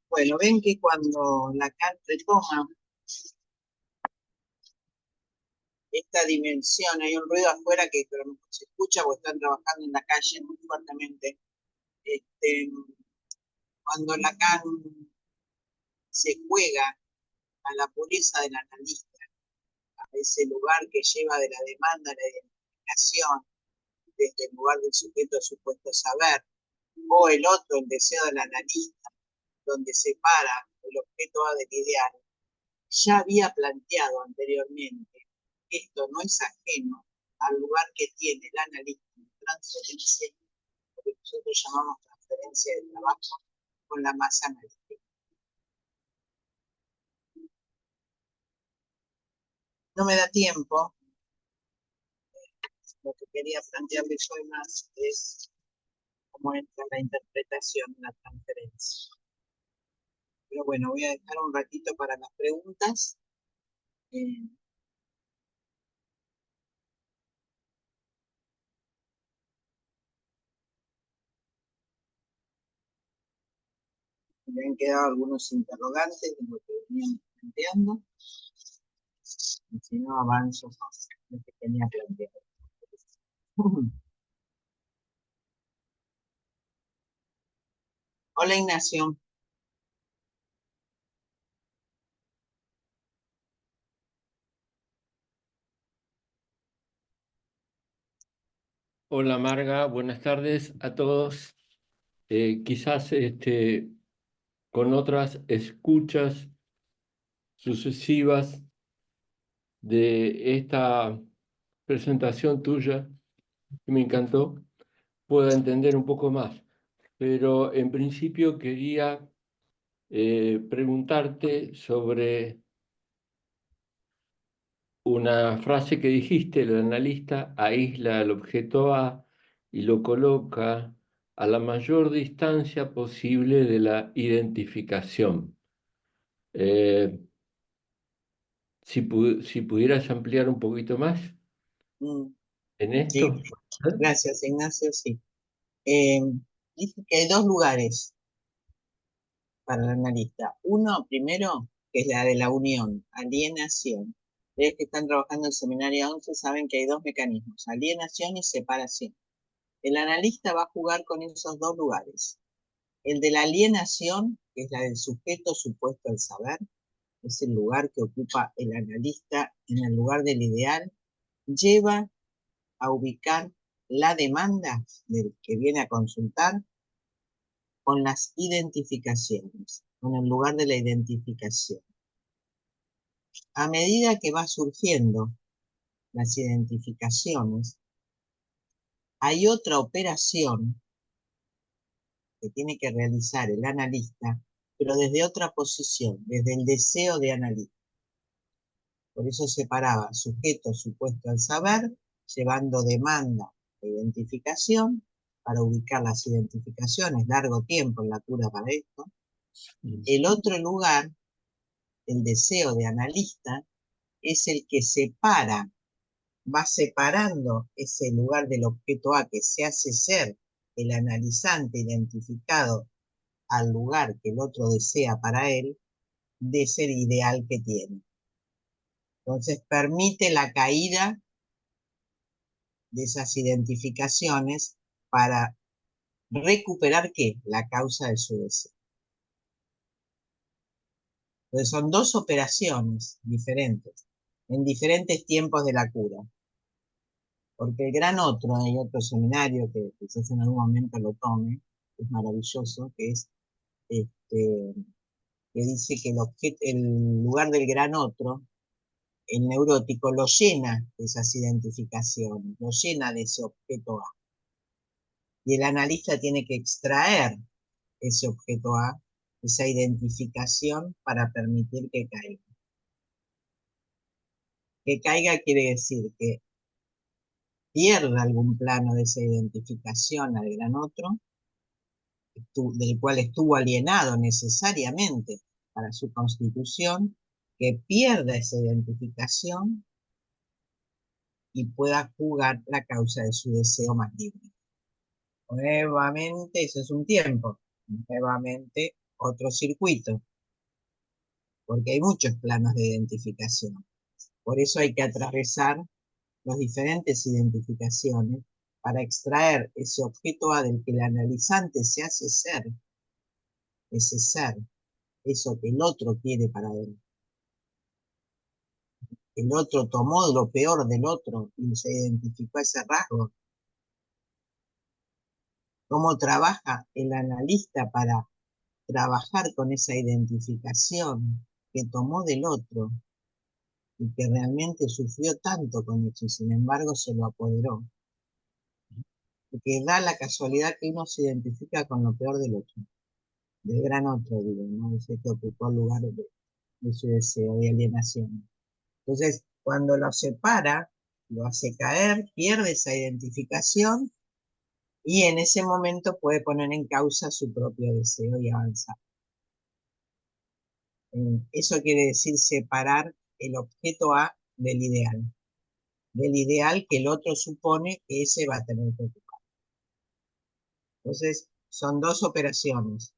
Bueno, ven que cuando Lacan retoma esta dimensión, hay un ruido afuera que a lo mejor se escucha o están trabajando en la calle muy fuertemente. Cuando Lacan se juega a la pureza del analista, a ese lugar que lleva de la demanda a la identificación, desde el lugar del sujeto supuesto saber, o el otro, el deseo del analista, donde separa el objeto A del ideal, ya había planteado anteriormente que esto no es ajeno al lugar que tiene el analista en transferencia, lo que nosotros llamamos transferencia de trabajo con la masa analítica. No me da tiempo. Lo que quería plantearles hoy más es cómo entra la interpretación en la transferencia. Pero bueno, voy a dejar un ratito para las preguntas. Me han quedado algunos interrogantes de lo que veníamos planteando. Y si no, avanzo más lo que tenía planteado. Hola, Ignacio.
Hola Marga, buenas tardes a todos. Quizás con otras escuchas sucesivas de esta presentación tuya, que me encantó, pueda entender un poco más. Pero en principio quería preguntarte sobre una frase que dijiste: el analista aísla el objeto A y lo coloca a la mayor distancia posible de la identificación. Si pudieras ampliar un poquito más en
Sí,
esto.
gracias, Ignacio. Sí. Dije que hay dos lugares para el analista. Uno, primero, que es la de la unión, alienación. Ustedes que están trabajando en el seminario 11 saben que hay dos mecanismos, alienación y separación. El analista va a jugar con esos dos lugares. El de la alienación, que es la del sujeto supuesto al saber, es el lugar que ocupa el analista en el lugar del ideal, lleva a ubicar la demanda del que viene a consultar con las identificaciones, con el lugar de la identificación. A medida que va surgiendo las identificaciones, hay otra operación que tiene que realizar el analista, pero desde otra posición, desde el deseo de analista. Por eso separaba sujeto supuesto al saber, llevando demanda de identificación, para ubicar las identificaciones, largo tiempo en la cura para esto. El otro lugar, el deseo de analista, es el que separa, va separando ese lugar del objeto A que se hace ser el analizante identificado al lugar que el otro desea para él, de ese ideal que tiene. Entonces permite la caída de esas identificaciones para recuperar ¿qué? La causa de su deseo. Entonces son dos operaciones diferentes, en diferentes tiempos de la cura. Porque el gran otro, hay otro seminario que quizás en algún momento lo tome, es maravilloso, que es que dice que el lugar del gran otro, el neurótico, lo llena de esas identificaciones, lo llena de ese objeto A. Y el analista tiene que extraer ese objeto A, esa identificación, para permitir que caiga. Que caiga quiere decir que pierda algún plano de esa identificación al gran otro, del cual estuvo alienado necesariamente para su constitución, que pierda esa identificación y pueda jugar la causa de su deseo más libre. Nuevamente, eso es un tiempo, nuevamente otro circuito, porque hay muchos planos de identificación. Por eso hay que atravesar las diferentes identificaciones para extraer ese objeto A del que el analizante se hace ser, ese ser, eso que el otro quiere para él. El otro tomó lo peor del otro y se identificó ese rasgo cómo trabaja el analista para trabajar con esa identificación que tomó del otro y que realmente sufrió tanto con eso y sin embargo se lo apoderó. Porque da la casualidad que uno se identifica con lo peor del otro, del gran otro, digo, ¿no? Ese que ocupó el lugar de su deseo de alienación. Entonces, cuando lo separa, lo hace caer, pierde esa identificación y en ese momento puede poner en causa su propio deseo y avanzar. Eso quiere decir separar el objeto A del ideal que el otro supone que ese va a tener que ocupar. Entonces, son dos operaciones.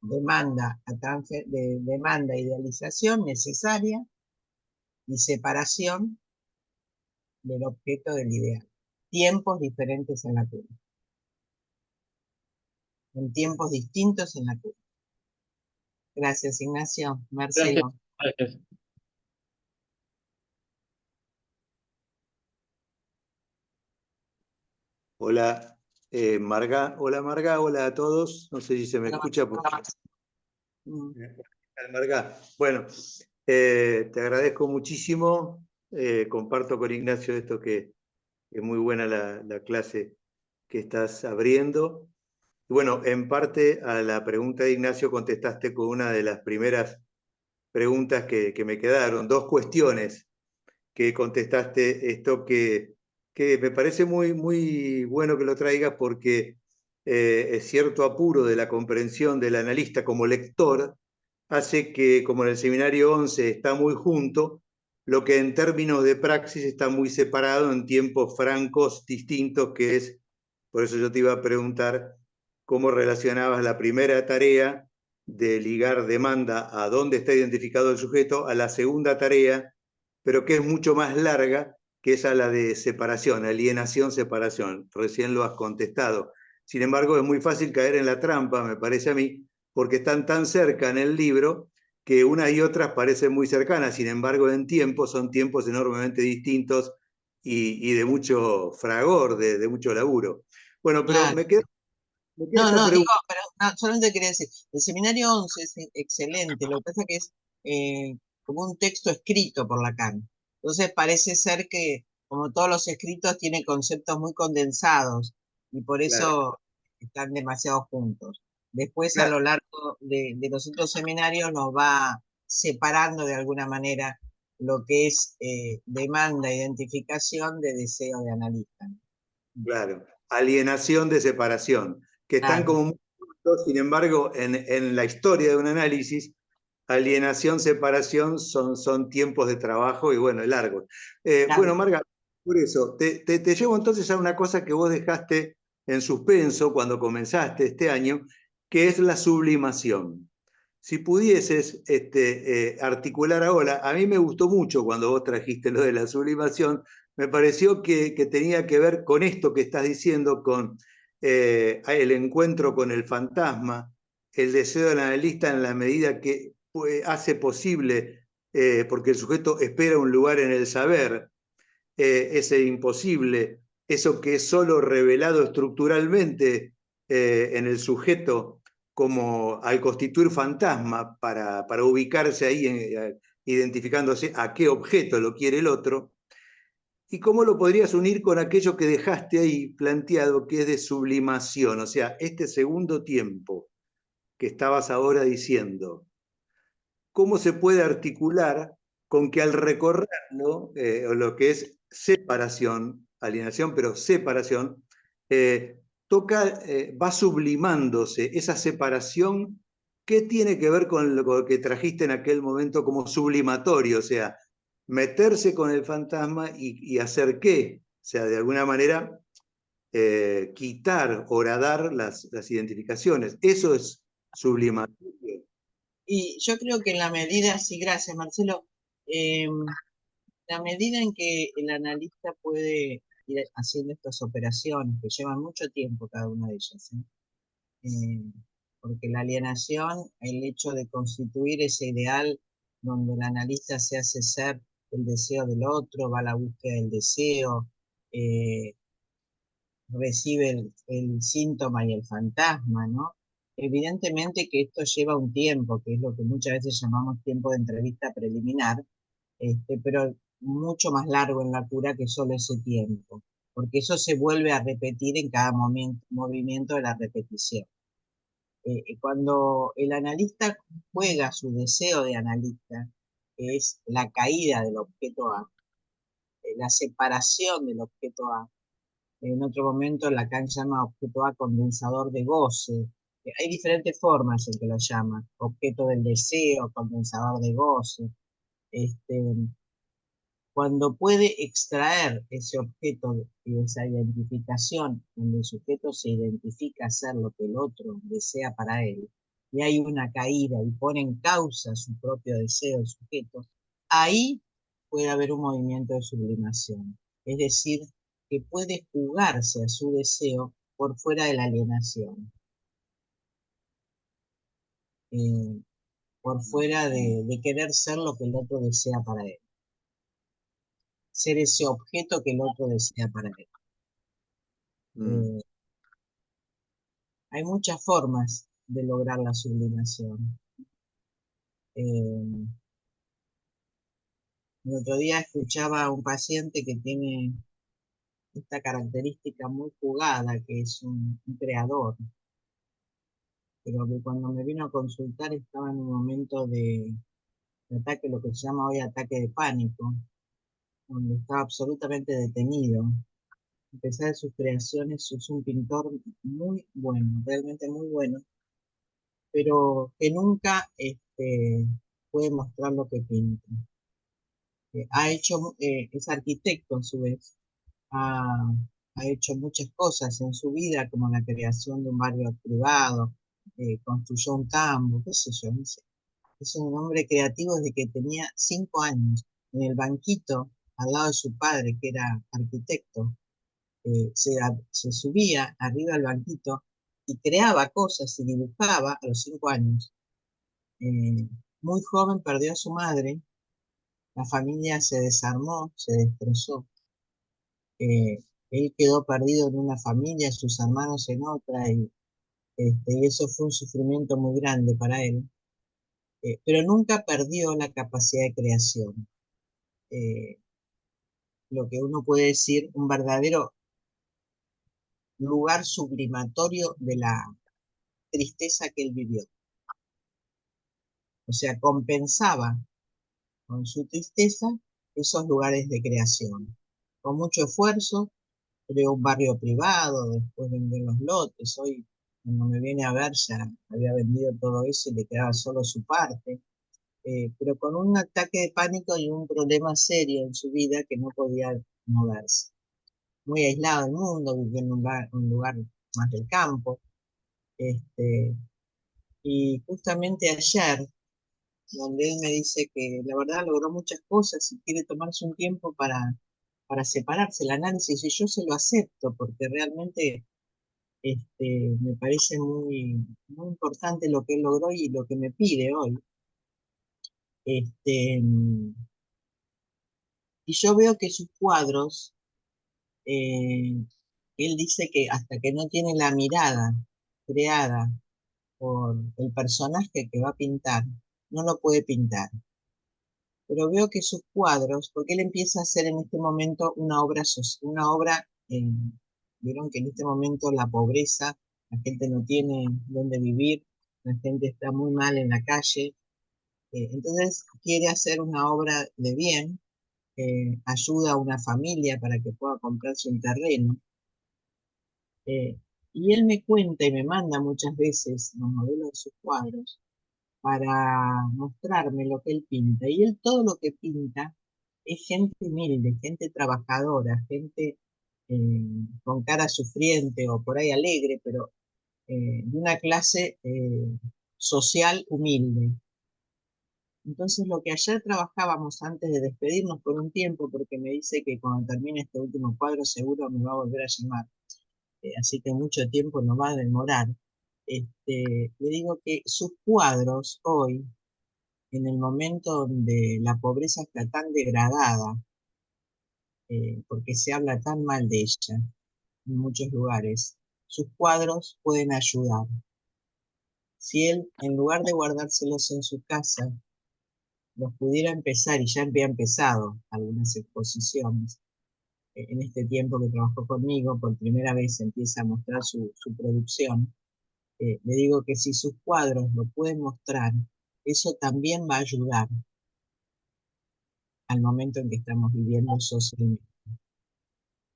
Demanda, demanda, idealización necesaria y separación del objeto del ideal. Tiempos diferentes en la cura. En tiempos distintos en la cura. Gracias, Ignacio.
Gracias.
Marcelo.
Gracias.
Hola, Marga. Hola, Marga. Hola a todos. No sé si se me escucha. Marga. Bueno, te agradezco muchísimo. Comparto con Ignacio esto que es muy buena la clase que estás abriendo. Y bueno, en parte a la pregunta de Ignacio contestaste con una de las primeras preguntas que me quedaron. Dos cuestiones que contestaste, esto que me parece muy, muy bueno que lo traigas porque es cierto apuro de la comprensión del analista como lector hace que, como en el seminario 11 está muy junto, lo que en términos de praxis está muy separado en tiempos francos distintos, que es, por eso yo te iba a preguntar cómo relacionabas la primera tarea de ligar demanda a dónde está identificado el sujeto, a la segunda tarea, pero que es mucho más larga, que es a la de separación, alienación, separación. Recién lo has contestado. Sin embargo, es muy fácil caer en la trampa, me parece a mí, porque están tan cerca en el libro que unas y otras parecen muy cercanas, sin embargo, en tiempo son tiempos enormemente distintos y de mucho fragor, de mucho laburo. Bueno, pero
Claro.
me queda
No,
esta
no, digo,
pregunta.
pero no, solamente quería decir, el seminario 11 es excelente, lo que pasa es que es como un texto escrito por Lacan. Entonces parece ser que, como todos los escritos, tiene conceptos muy condensados y por
Claro,
eso están demasiado juntos. Después, a
claro,
lo largo de los otros seminarios, nos va separando de alguna manera lo que es demanda, identificación de deseo de analista.
claro. Alienación de separación, que están
Claro,
como muy juntos, sin embargo, en la historia de un análisis, alienación, separación son tiempos de trabajo y bueno, largos.
claro.
Bueno, Marga, por eso, te llevo entonces a una cosa que vos dejaste en suspenso cuando comenzaste este año, que es la sublimación. Si pudieses articular ahora, a mí me gustó mucho cuando vos trajiste lo de la sublimación, me pareció que tenía que ver con esto que estás diciendo, con el encuentro con el fantasma, el deseo del analista en la medida que hace posible, porque el sujeto espera un lugar en el saber, ese imposible, eso que es solo revelado estructuralmente en el sujeto como al constituir fantasma para ubicarse ahí, identificándose a qué objeto lo quiere el otro, y cómo lo podrías unir con aquello que dejaste ahí planteado, que es de sublimación, o sea, este segundo tiempo que estabas ahora diciendo. ¿Cómo se puede articular con que al recorrerlo, lo que es separación, alienación, pero separación, va sublimándose esa separación? ¿Qué tiene que ver con lo que trajiste en aquel momento como sublimatorio? O sea, meterse con el fantasma y hacer qué? O sea, de alguna manera, quitar, horadar las identificaciones. Eso es sublimatorio.
Y yo creo que en la medida, sí, gracias Marcelo, la medida en que el analista puede ir haciendo estas operaciones, que llevan mucho tiempo cada una de ellas, Eh, porque la alienación, el hecho de constituir ese ideal donde el analista se hace ser el deseo del otro, va a la búsqueda del deseo, eh, recibe el síntoma y el fantasma, ¿no? Evidentemente que esto lleva un tiempo, que es lo que muchas veces llamamos tiempo de entrevista preliminar, pero mucho más largo en la cura que solo ese tiempo, porque eso se vuelve a repetir en cada movimiento de la repetición. Cuando el analista juega su deseo de analista, que es la caída del objeto A, la separación del objeto A, en otro momento Lacan llama objeto A condensador de goce. Hay diferentes formas en que lo llama, objeto del deseo, condensador de goce. Cuando puede extraer ese objeto y esa identificación, donde el sujeto se identifica hacer lo que el otro desea para él, y hay una caída y pone en causa su propio deseo el sujeto, ahí puede haber un movimiento de sublimación. Es decir, que puede jugarse a su deseo por fuera de la alienación, por fuera de querer ser lo que el otro desea para él, ser ese objeto que el otro desea para él. Hay muchas formas de lograr la sublimación. El otro día escuchaba a un paciente que tiene esta característica muy jugada, que es un creador, pero que cuando me vino a consultar estaba en un momento de ataque, lo que se llama hoy ataque de pánico, donde estaba absolutamente detenido. A pesar de sus creaciones, es un pintor muy bueno, realmente muy bueno, pero que nunca puede mostrar lo que pinta. Es arquitecto a su vez, ha, ha hecho muchas cosas en su vida, como la creación de un barrio privado, construyó un tambo, qué sé yo, no sé. Es un hombre creativo desde que tenía 5 años, en el banquito al lado de su padre, que era arquitecto, se subía arriba del banquito y creaba cosas y dibujaba a los 5 años. Muy joven perdió a su madre, la familia se desarmó, se destrozó. Él quedó perdido en una familia, sus hermanos en otra, y eso fue un sufrimiento muy grande para él. Pero nunca perdió la capacidad de creación. Lo que uno puede decir, un verdadero lugar sublimatorio de la tristeza que él vivió. O sea, compensaba con su tristeza esos lugares de creación. Con mucho esfuerzo, creó un barrio privado, después vendió los lotes. Hoy, cuando me viene a ver, ya había vendido todo eso y le quedaba solo su parte. Pero con un ataque de pánico y un problema serio en su vida que no podía moverse. Muy aislado del mundo, vivió en un lugar más del campo. Y justamente ayer, donde él me dice que la verdad logró muchas cosas y quiere tomarse un tiempo para separarse el análisis, y yo se lo acepto, porque realmente me parece muy, muy importante lo que él logró y lo que me pide hoy. Este, y yo veo que sus cuadros, él dice que hasta que no tiene la mirada creada por el personaje que va a pintar, no lo puede pintar. Pero veo que sus cuadros, porque él empieza a hacer en este momento una obra, vieron que en este momento la pobreza, la gente no tiene dónde vivir, la gente está muy mal en la calle, entonces quiere hacer una obra de bien, ayuda a una familia para que pueda comprarse un terreno, y él me cuenta y me manda muchas veces los modelos de sus cuadros para mostrarme lo que él pinta. Y él todo lo que pinta es gente humilde, gente trabajadora, gente con cara sufriente o por ahí alegre, pero de una clase social humilde. Entonces lo que ayer trabajábamos antes de despedirnos por un tiempo, porque me dice que cuando termine este último cuadro seguro me va a volver a llamar, así que mucho tiempo no va a demorar. Le digo que sus cuadros hoy, en el momento donde la pobreza está tan degradada, porque se habla tan mal de ella, en muchos lugares, sus cuadros pueden ayudar. Si él, en lugar de guardárselos en su casa, los pudiera empezar, y ya había empezado algunas exposiciones, en este tiempo que trabajó conmigo, por primera vez empieza a mostrar su producción, le digo que si sus cuadros lo pueden mostrar, eso también va a ayudar al momento en que estamos viviendo socialmente.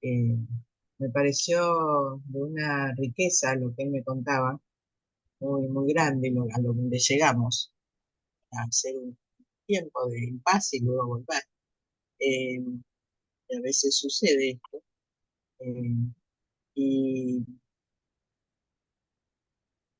Me pareció de una riqueza lo que él me contaba, muy, muy grande, a lo donde llegamos, a hacer un tiempo de impasse y luego volver. Y a veces sucede esto.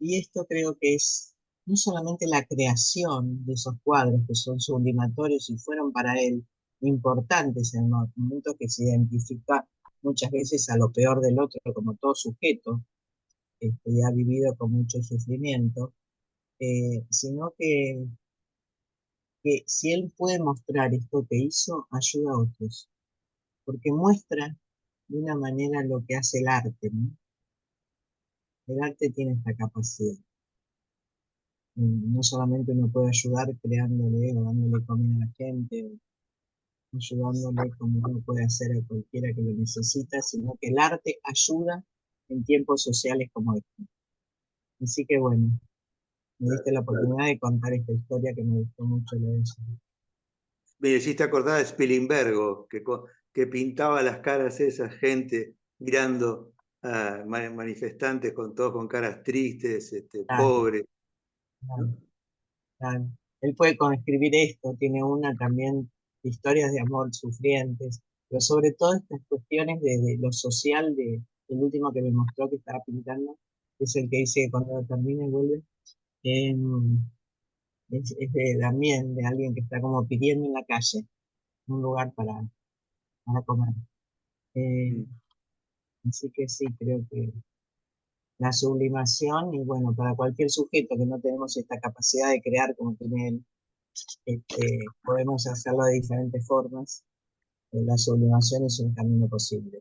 Y esto creo que es no solamente la creación de esos cuadros que son sublimatorios y fueron para él importantes en el momento que se identifica muchas veces a lo peor del otro como todo sujeto, y ha vivido con mucho sufrimiento, sino que si él puede mostrar esto que hizo, ayuda a otros, porque muestra de una manera lo que hace el arte, ¿no? El arte tiene esta capacidad. No solamente uno puede ayudar creándole o dándole comida a la gente, o ayudándole como uno puede hacer a cualquiera que lo necesita, sino que el arte ayuda en tiempos sociales como este. Así que bueno, me diste la oportunidad de contar esta historia que me gustó mucho la de eso.
Me hiciste acordar de Spilimbergo, que pintaba las caras de esa gente mirando a manifestantes todos con caras tristes,
Claro,
pobres.
claro,
¿No?
claro. Él puede escribir esto, tiene una también de historias de amor sufrientes, pero sobre todo estas cuestiones de lo social, el último que me mostró que estaba pintando, es el que dice que cuando termine vuelve. También de alguien que está como pidiendo en la calle un lugar para comer. Eh,
Mm.
Así que sí, creo que la sublimación, y bueno, para cualquier sujeto que no tenemos esta capacidad de crear como tiene él, podemos hacerlo de diferentes formas. La sublimación es un camino posible.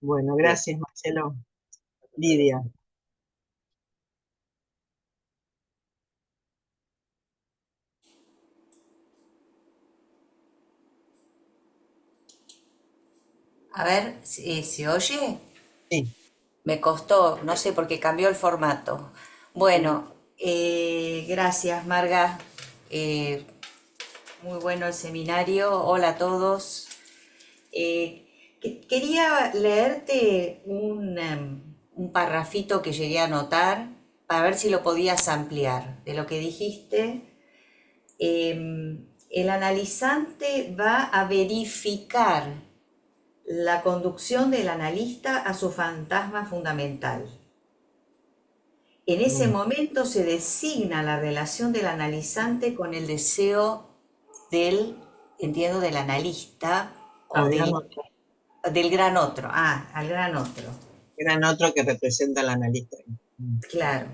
Bueno, gracias Marcelo. Lidia.
A ver, ¿se oye?
Sí.
Me costó, no sé, porque cambió el formato. Bueno, gracias, Marga. Eh, Muy bueno el seminario. Hola a todos. Quería leerte un parrafito que llegué a anotar para ver si lo podías ampliar de lo que dijiste. El analizante va a verificar la conducción del analista a su fantasma fundamental. En ese momento se designa la relación del analizante con el deseo entiendo, del analista o del gran otro. Al gran otro.
Gran otro que representa al analista.
Claro.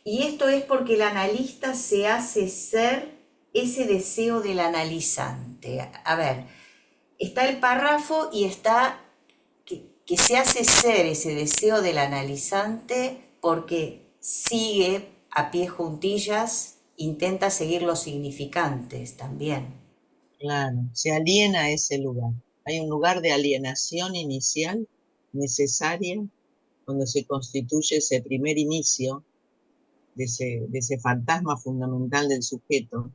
Y esto es porque el analista se hace ser ese deseo del analizante. A ver, está el párrafo y está que se hace ser ese deseo del analizante porque sigue a pie juntillas, intenta seguir los significantes también.
Claro, se aliena a ese lugar. Hay un lugar de alienación inicial necesaria cuando se constituye ese primer inicio de ese fantasma fundamental del sujeto,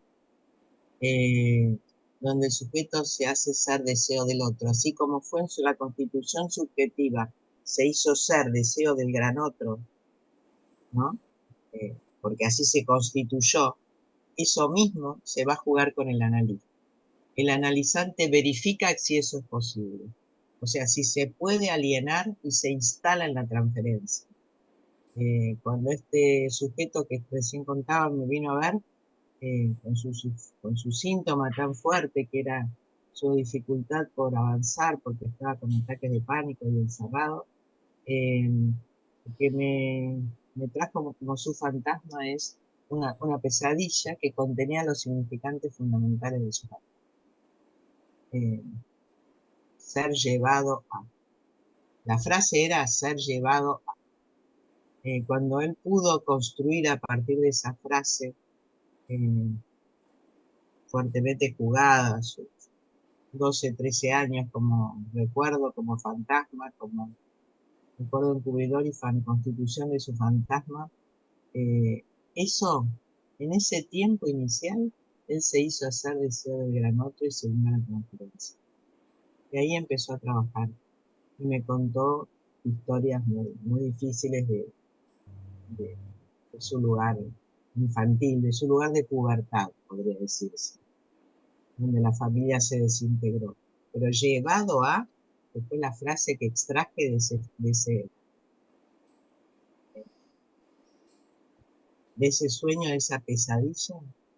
donde el sujeto se hace ser deseo del otro, así como fue en la constitución subjetiva, se hizo ser deseo del gran otro, ¿no? Porque así se constituyó, eso mismo se va a jugar con el analista. El analizante verifica si eso es posible, o sea, si se puede alienar y se instala en la transferencia. Cuando este sujeto que recién contaba me vino a ver, con su síntoma tan fuerte que era su dificultad por avanzar porque estaba con ataques de pánico y encerrado, eh, que me trajo como su fantasma es una pesadilla que contenía los significantes fundamentales de su vida. Ser llevado a. La frase era ser llevado a. Cuando él pudo construir a partir de esa frase, fuertemente jugada, sus 12, 13 años, como recuerdo, como fantasma, como recuerdo encubridor y constitución de su fantasma, eso, en ese tiempo inicial, él se hizo hacer deseo del gran otro y se unió a la conferencia. Y ahí empezó a trabajar y me contó historias muy, muy difíciles de su lugar infantil, de su lugar de pubertad, podría decirse, donde la familia se desintegró. Pero llevado a, que fue la frase que extraje de ese sueño, de esa pesadilla,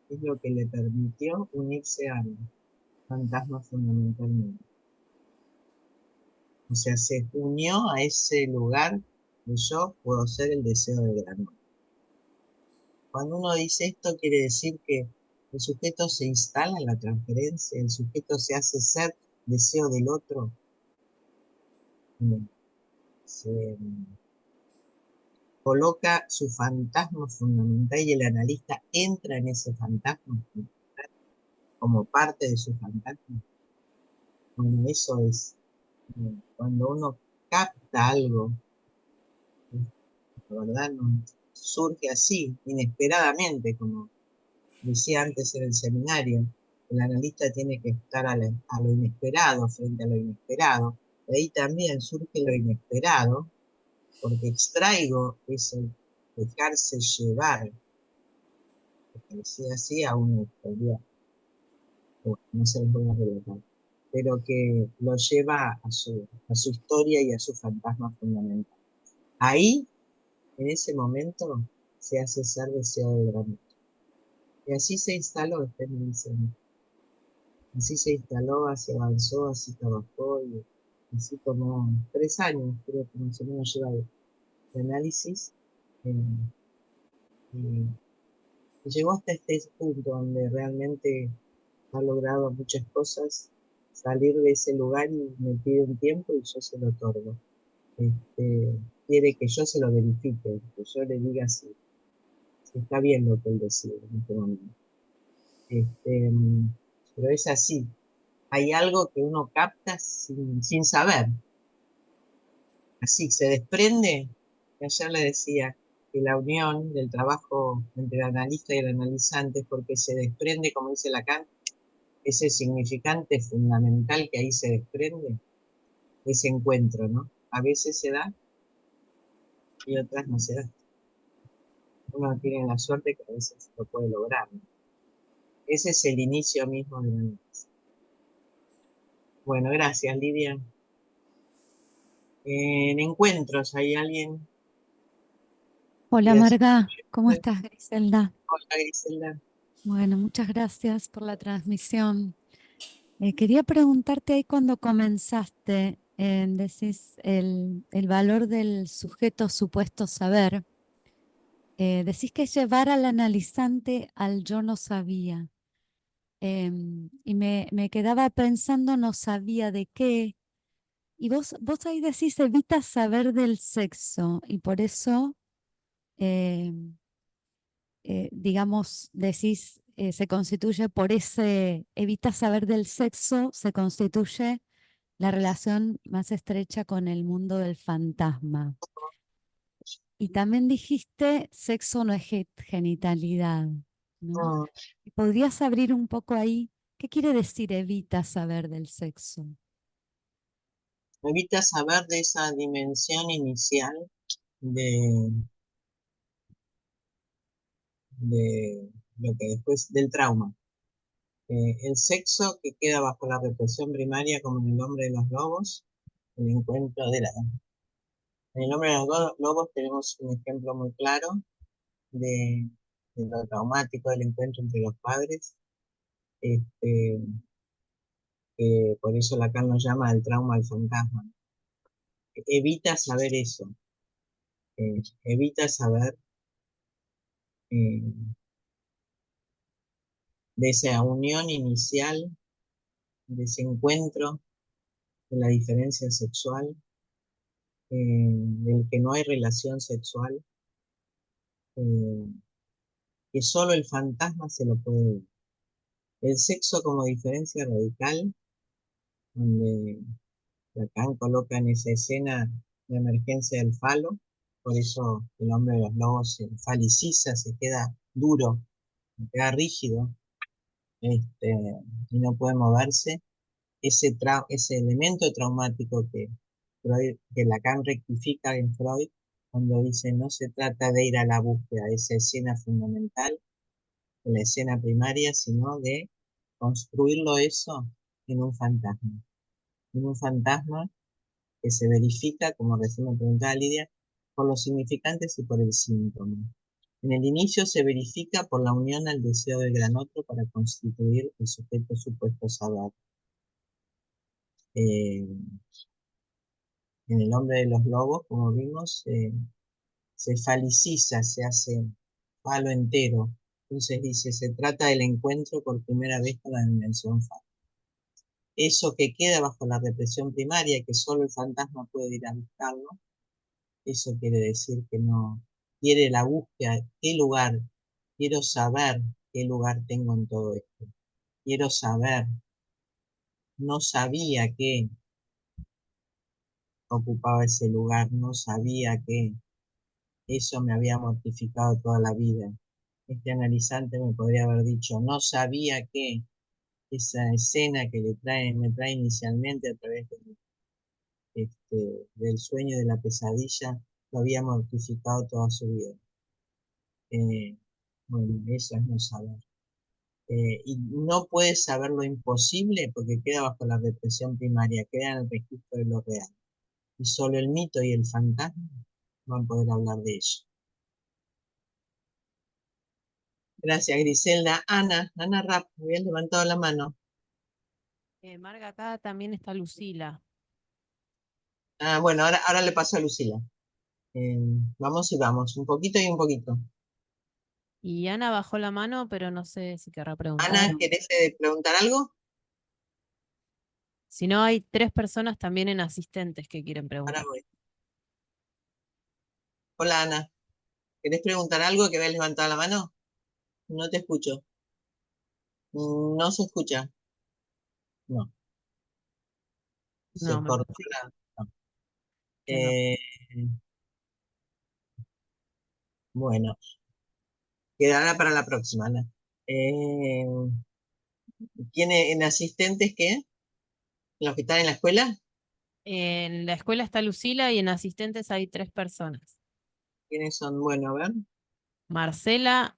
es lo que le permitió unirse al fantasma fundamentalmente. O sea, se unió a ese lugar de yo puedo ser el deseo del gran otro. Cuando uno dice esto, quiere decir que el sujeto se instala en la transferencia, el sujeto se hace ser deseo del otro, se coloca su fantasma fundamental y el analista entra en ese fantasma como parte de su fantasma. Bueno, eso es, cuando uno capta algo, la verdad, no, surge así, inesperadamente, como decía antes en el seminario. El analista tiene que estar a lo inesperado, frente a lo inesperado. De ahí también surge lo inesperado, porque extraigo ese dejarse llevar, que parecía así a una historia, no se les voy a relatar, pero que lo lleva a su historia y a su fantasma fundamental. Ahí, en ese momento, se hace ser deseo de gran. Y así se instaló este ministerio. Así se instaló, así avanzó, así trabajó y así tomó 3 años, creo que más o menos lleva de análisis. eh, y llegó hasta este punto donde realmente ha logrado muchas cosas, salir de ese lugar y me pide un tiempo y yo se lo otorgo. Quiere que yo se lo verifique, que yo le diga si está bien lo que él decide en este momento. Pero es así, hay algo que uno capta sin saber. Así se desprende, que ayer le decía, que la unión del trabajo entre el analista y el analizante es porque se desprende, como dice Lacan, ese significante fundamental que ahí se desprende, ese encuentro, ¿no? A veces se da y otras no se da. Uno tiene la suerte que a veces lo puede lograr, ¿no? Ese es el inicio mismo del análisis. Bueno, gracias, Lidia. En encuentros, ¿hay alguien?
Hola
Hola,
Marga, ¿cómo estás, Griselda?
Griselda.
Bueno, muchas gracias por la transmisión. Quería preguntarte ahí cuando comenzaste, decís el valor del sujeto supuesto saber, decís que es llevar al analizante al yo no sabía. Y me quedaba pensando, no sabía de qué. Y vos ahí decís, evita saber del sexo y por eso... em, digamos, decís, se constituye por ese, evita saber del sexo, se constituye la relación más estrecha con el mundo del fantasma. Y también dijiste, sexo no es genitalidad, ¿no?
No,
¿Podrías abrir un poco ahí? ¿Qué quiere decir evita saber del sexo?
evita saber de esa dimensión inicial de, de lo que después del trauma. El sexo que queda bajo la represión primaria como en el hombre de los lobos, el encuentro de la. En el hombre de los lobos tenemos un ejemplo muy claro de lo traumático del encuentro entre los padres, este, por eso Lacan lo llama el trauma al fantasma. Evita saber eso, evita saber eh, de esa unión inicial, de ese encuentro, de la diferencia sexual, del que no hay relación sexual, que solo el fantasma se lo puede ver. El sexo como diferencia radical, donde Lacan coloca en esa escena la emergencia del falo, por eso el hombre de los lobos se faliciza, se queda duro, se queda rígido, y no puede moverse. Ese elemento traumático que Lacan rectifica en Freud, cuando dice no se trata de ir a la búsqueda de esa escena fundamental, de la escena primaria, sino de construirlo eso en un fantasma. En un fantasma que se verifica, como recién me preguntaba Lidia, por los significantes y por el síntoma. En el inicio se verifica por la unión al deseo del gran otro para constituir el sujeto supuesto saber. Eh, en el hombre de los lobos, como vimos, se faliciza, se hace palo entero. Entonces dice, se trata del encuentro por primera vez con la dimensión falo. Eso que queda bajo la represión primaria, que solo el fantasma puede ir a buscarlo, eso quiere decir que no quiere la búsqueda, qué lugar, quiero saber qué lugar tengo en todo esto. Quiero saber, no sabía que ocupaba ese lugar, no sabía que eso me había mortificado toda la vida. Este analizante me podría haber dicho, no sabía que esa escena que me trae inicialmente a través del sueño y de la pesadilla, lo había mortificado toda su vida. Bueno, eso es no saber. Y no puedes saber lo imposible porque queda bajo la represión primaria, queda en el registro de lo real. Y solo el mito y el fantasma van a poder hablar de ello. Gracias, Griselda. Ana Rapp, me habían levantado la mano.
Marga, acá también está Lucila.
Ah, bueno, ahora le paso a Lucila. Vamos y vamos, un poquito y un poquito.
Y Ana bajó la mano, pero no sé si querrá preguntar.
Ana, ¿querés preguntar algo?
Si no, hay 3 personas también en asistentes que quieren
Ahora
preguntar.
voy. Hola, Ana. ¿Querés preguntar algo que habías levantado la mano? No te escucho. No se escucha. No. Se
No, me
cortó
parece
no.
que no.
Eh, bueno, quedará para la próxima, Ana. Eh, ¿Tiene en asistentes qué? ¿Los que están en la escuela?
En la escuela está Lucila y en asistentes hay 3 personas.
¿Quiénes son? Bueno, a ver.
Marcela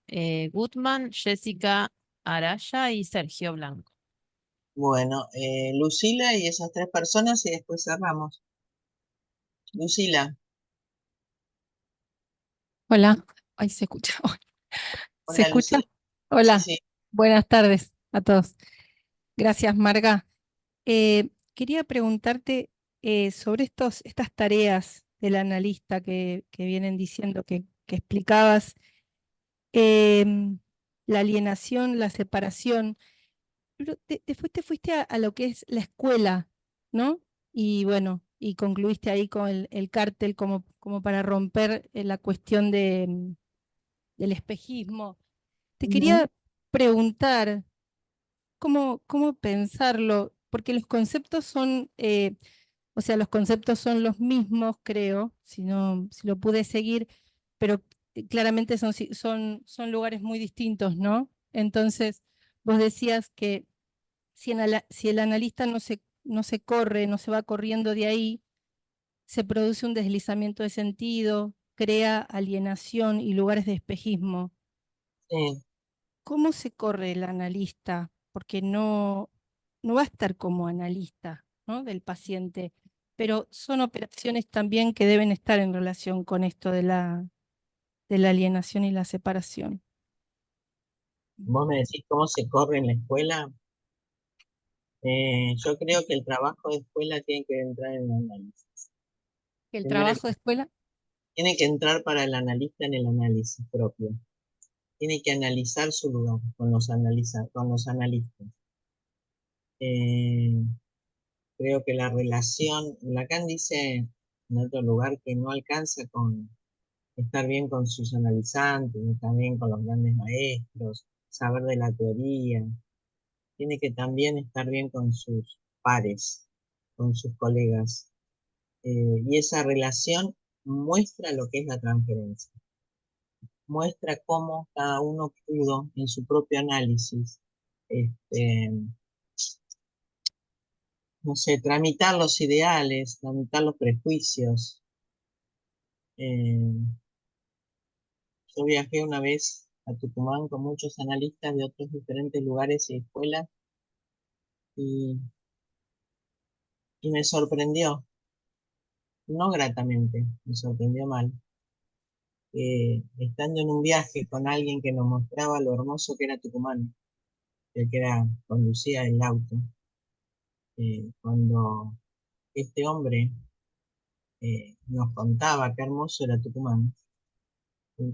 Gutman, Jessica Araya y Sergio Blanco.
Bueno, Lucila y esas 3 personas y después cerramos. Lucila,
Hola, ahí se escucha. ¿Se
hola
escucha?
Lucila. Sí,
Hola,
sí.
buenas tardes a todos. Gracias, Marga. Quería preguntarte sobre estas tareas del analista que vienen diciendo, que explicabas, em, la alienación, la separación, pero te fuiste a lo que es la escuela, ¿no? Y bueno, y concluiste ahí con el cártel como para romper la cuestión del espejismo. Te
Ujú.
quería preguntar cómo pensarlo, porque los conceptos son, o sea, los conceptos son los mismos, creo, si lo pude seguir, pero claramente son lugares muy distintos, ¿no? Entonces, vos decías que si el analista no se corre, no se va corriendo de ahí, se produce un deslizamiento de sentido, crea alienación y lugares de espejismo.
Sí.
¿Cómo se corre el analista? Porque no va a estar como analista, ¿no?, del paciente, pero son operaciones también que deben estar en relación con esto de la alienación y la separación.
Vos me decís cómo se corre en la escuela. Yo creo que el trabajo de escuela tiene que entrar en el análisis.
El
Primero,
trabajo de escuela,
tiene que entrar para el analista en el análisis propio. Tiene que analizar su lugar con los analistas. Creo que la relación, Lacan dice, en otro lugar que no alcanza con estar bien con sus analizantes, estar bien con los grandes maestros, saber de la teoría, tiene que también estar bien con sus pares, con sus colegas. Y esa relación muestra lo que es la transferencia, muestra cómo cada uno pudo en su propio análisis, no sé, tramitar los ideales, tramitar los prejuicios. Yo viajé una vez a Tucumán con muchos analistas de otros diferentes lugares y escuelas y, y me sorprendió, no gratamente, me sorprendió mal. Estando en un viaje con alguien que nos mostraba lo hermoso que era Tucumán, el que conducía el auto, cuando este hombre nos contaba qué hermoso era Tucumán,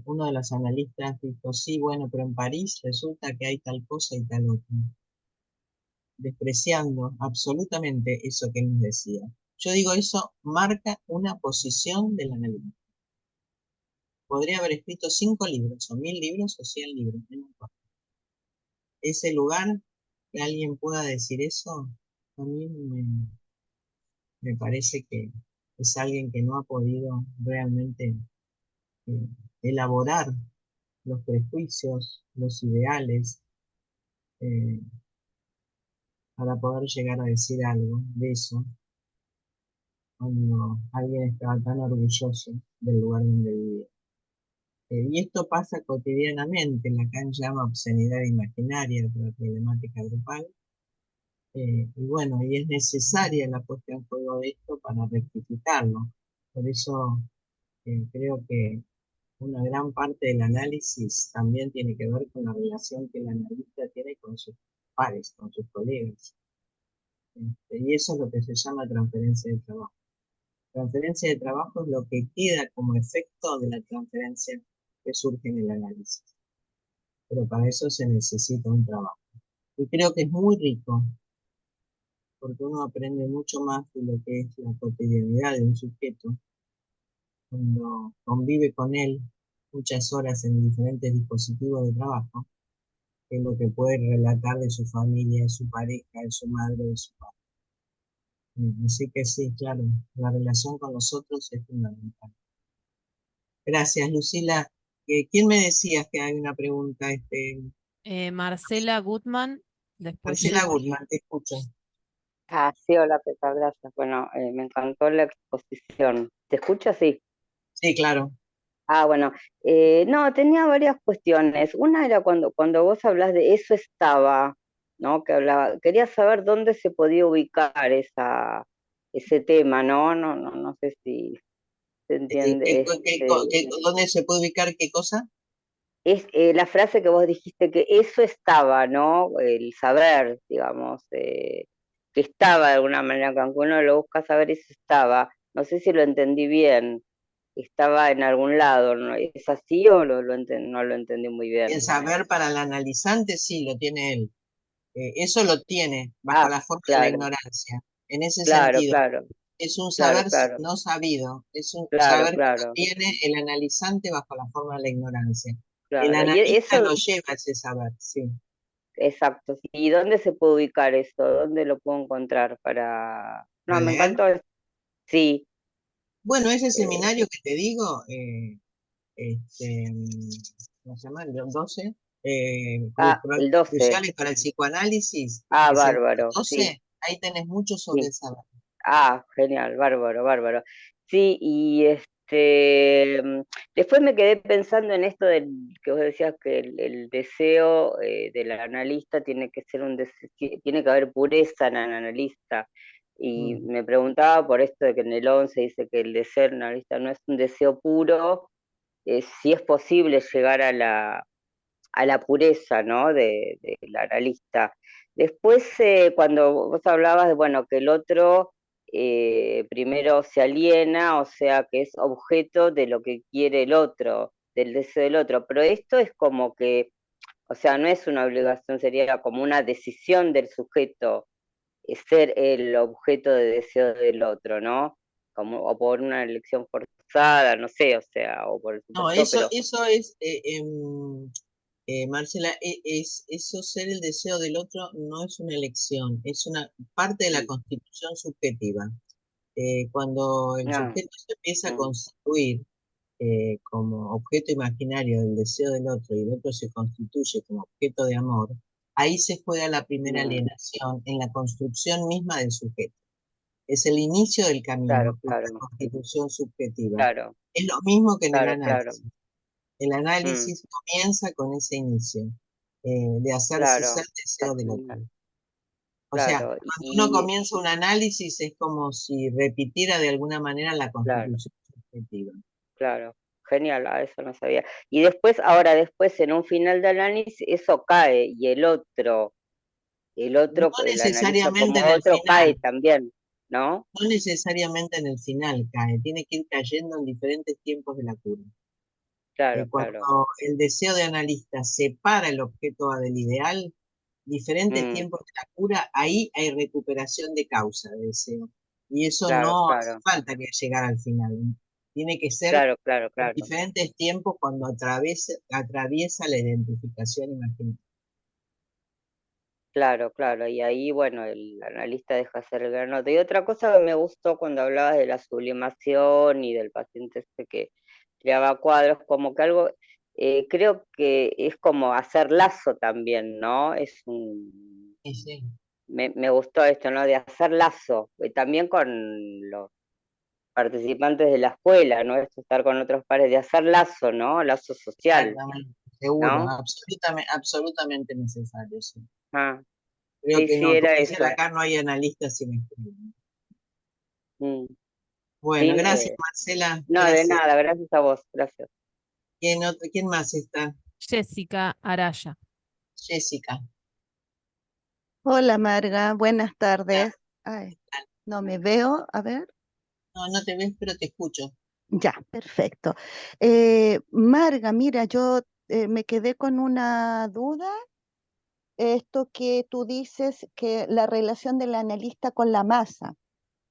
uno de los analistas dijo, sí, bueno, pero en París resulta que hay tal cosa y tal otra, despreciando absolutamente eso que él nos decía. Yo digo, eso marca una posición del analista. Podría haber escrito 5 libros, o 1000 libros, o 100 libros, no importa. Ese lugar, que alguien pueda decir eso, a mí me parece que es alguien que no ha podido realmente eh, elaborar los prejuicios, los ideales, eh, para poder llegar a decir algo de eso, cuando alguien estaba tan orgulloso del lugar donde vivía. Y esto pasa cotidianamente, Lacan llama obscenidad imaginaria de la problemática grupal, y bueno, y es necesaria la puesta en juego de esto para rectificarlo. Por eso creo que una gran parte del análisis también tiene que ver con la relación que el analista tiene con sus pares, con sus colegas. Y eso es lo que se llama transferencia de trabajo. Transferencia de trabajo es lo que queda como efecto de la transferencia que surge en el análisis. Pero para eso se necesita un trabajo. Y creo que es muy rico, porque uno aprende mucho más de lo que es la cotidianidad de un sujeto, cuando convive con él muchas horas en diferentes dispositivos de trabajo, que es lo que puede relatar de su familia, de su pareja, de su madre, de su padre. Así que sí, claro, la relación con los otros es fundamental. Gracias, Lucila. ¿Quién me decías que hay una pregunta?
Marcela Gutman, después
Marcela
yo.
Guzmán, te escucho.
Ah, sí, hola Pepa, gracias. Bueno, me encantó la exposición. ¿Te escucha? Sí.
Sí, claro.
Ah, bueno, no, tenía varias cuestiones. Una era cuando vos hablas de eso estaba, ¿no? Que hablaba, quería saber dónde se podía ubicar ese tema, ¿no? No sé si se entiende.
¿Dónde se puede ubicar qué cosa?
Es la frase que vos dijiste que eso estaba, ¿no? El saber, digamos, que estaba de alguna manera, que aunque uno lo busca saber, eso estaba. No sé si lo entendí bien, estaba en algún lado, ¿no? ¿Es así o no lo entendí muy
El
bien?
saber para el analizante sí, lo tiene él. Eso lo tiene bajo
Ah,
la forma de la
claro,
ignorancia. En ese
claro,
sentido,
claro,
es un
claro,
saber
claro,
no sabido, es un
claro,
saber que lo
claro,
tiene el analizante bajo la forma de la ignorancia. El
claro. Y
analista
eso,
lo lleva ese saber, sí.
exacto. Sí. ¿Y dónde se puede ubicar eso? ¿Dónde lo puedo encontrar para...? No,
¿Para
me
leer?
encantó. Sí.
Bueno, ese
eh,
seminario que te digo, este, ¿cómo se llama? El 12,
el 12.
cruciales para el psicoanálisis,
Ah,
que es el
bárbaro, sí,
12, ahí tenés mucho sobre
sí.
el saber.
Ah, genial, bárbaro, bárbaro. Sí, y después me quedé pensando en esto del que vos decías que el deseo del analista tiene que ser tiene que haber pureza en el analista. Y
Mm.
me preguntaba por esto de que en el 11 dice que el deseo del analista no es un deseo puro, si es posible llegar a la pureza, ¿no? Del analista. Después, cuando vos hablabas de, bueno, que el otro primero se aliena, o sea, que es objeto de lo que quiere el otro, del deseo del otro, pero esto es como que, o sea, no es una obligación, sería como una decisión del sujeto ser el objeto de deseo del otro, ¿no? como, o por una elección forzada, no sé, o sea, o por el
No,
superó, pero
eso es, Marcela, eso ser el deseo del otro no es una elección, es una parte de la constitución subjetiva. Cuando el
no,
sujeto se empieza a constituir como objeto imaginario del deseo del otro y el otro se constituye como objeto de amor, ahí se juega la primera alienación en la construcción misma del sujeto. Es el inicio del
claro,
camino, la
claro,
constitución subjetiva.
claro,
Es lo mismo que en el
claro, claro,
análisis. El análisis comienza con ese inicio, de hacerse
claro,
ser deseo del otro.
claro,
O sea,
claro,
cuando uno comienza un análisis es como si repitiera de alguna manera la
claro,
constitución subjetiva.
claro, genial, a eso no sabía. Y después, ahora después, en un final de análisis, eso cae, y el otro,
No
el analista
necesariamente
como
en el
otro cae
final,
también, ¿no?
no necesariamente en el final cae, tiene que ir cayendo en diferentes tiempos de la cura.
Claro,
Cuando
claro.
el deseo de analista separa el objeto A del ideal, diferentes
Mm,
tiempos de la cura, ahí hay recuperación de causa de deseo. Y eso
claro,
no hace
claro,
falta que llegar al final. Tiene que ser
claro, claro,
en
claro.
diferentes tiempos cuando atraviesa la identificación imaginaria.
Claro, claro, y ahí, bueno, el analista deja hacer el granote. Y otra cosa que me gustó cuando hablabas de la sublimación y del paciente este que creaba cuadros, como que algo, creo que es como hacer lazo también, ¿no?
Y sí,
Me gustó esto, ¿no? De hacer lazo, también con los participantes de la escuela, ¿no? Esto, estar con otros pares, de hacer lazo, ¿no? Lazo social,
exactamente, seguro,
¿no?
absolutamente necesario. Sí.
Ah,
Creo
sí,
que
sí,
no, como
era
dicen
eso.
acá, no hay analistas sin estudio.
Mm,
Bueno,
sí,
gracias Marcela,
no, de
gracias.
nada, gracias a vos, gracias.
¿Quién más está?
Jessica Araya.
Jessica.
Hola Marga, buenas tardes. Ay, no me veo, a ver.
No, no te ves, pero te escucho.
Ya, perfecto. Marga, mira, yo me quedé con una duda. Esto que tú dices que la relación del analista con la masa.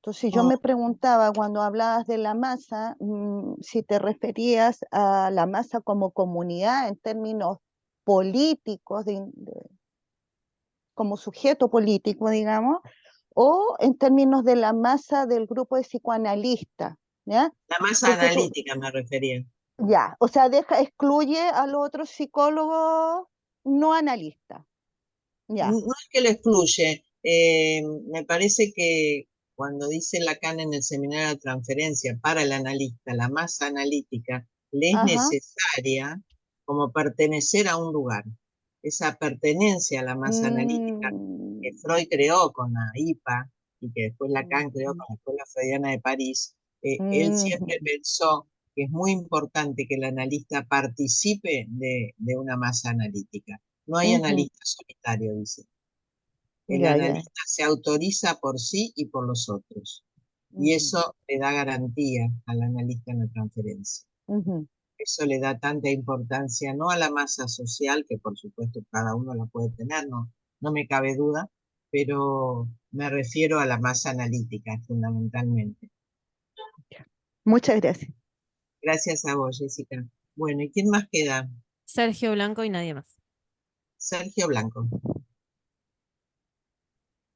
Entonces yo
Oh,
me preguntaba cuando hablabas de la masa, si te referías a la masa como comunidad en términos políticos, como sujeto político, digamos, o en términos de la masa del grupo de psicoanalistas, ¿ya?
la masa
Porque tú,
analítica me refería.
ya, o sea, excluye a los otros psicólogos no analistas, ya.
No es que lo excluye, me parece que cuando dice Lacan en el seminario de transferencia para el analista, la masa analítica le es
Ajá.
necesaria como pertenecer a un lugar. Esa pertenencia a la masa analítica que
Mm,
Freud creó con la IPA y que después Lacan creó
mm,
con la Escuela Freudiana de París, él siempre
mm,
pensó que es muy importante que el analista participe de una masa analítica. No hay
ujú.
analista solitario, dice. El
Ya, ya.
analista se autoriza por sí y por los otros. Y
Ujú,
eso le da garantía al analista en la transferencia.
ujú.
Eso le da tanta importancia, no a la masa social, que por supuesto cada uno la puede tener, no me cabe duda, pero me refiero a la masa analítica fundamentalmente.
Muchas gracias.
Gracias a vos, Jessica. Bueno, ¿y quién más queda?
Sergio Blanco y nadie más.
Sergio Blanco.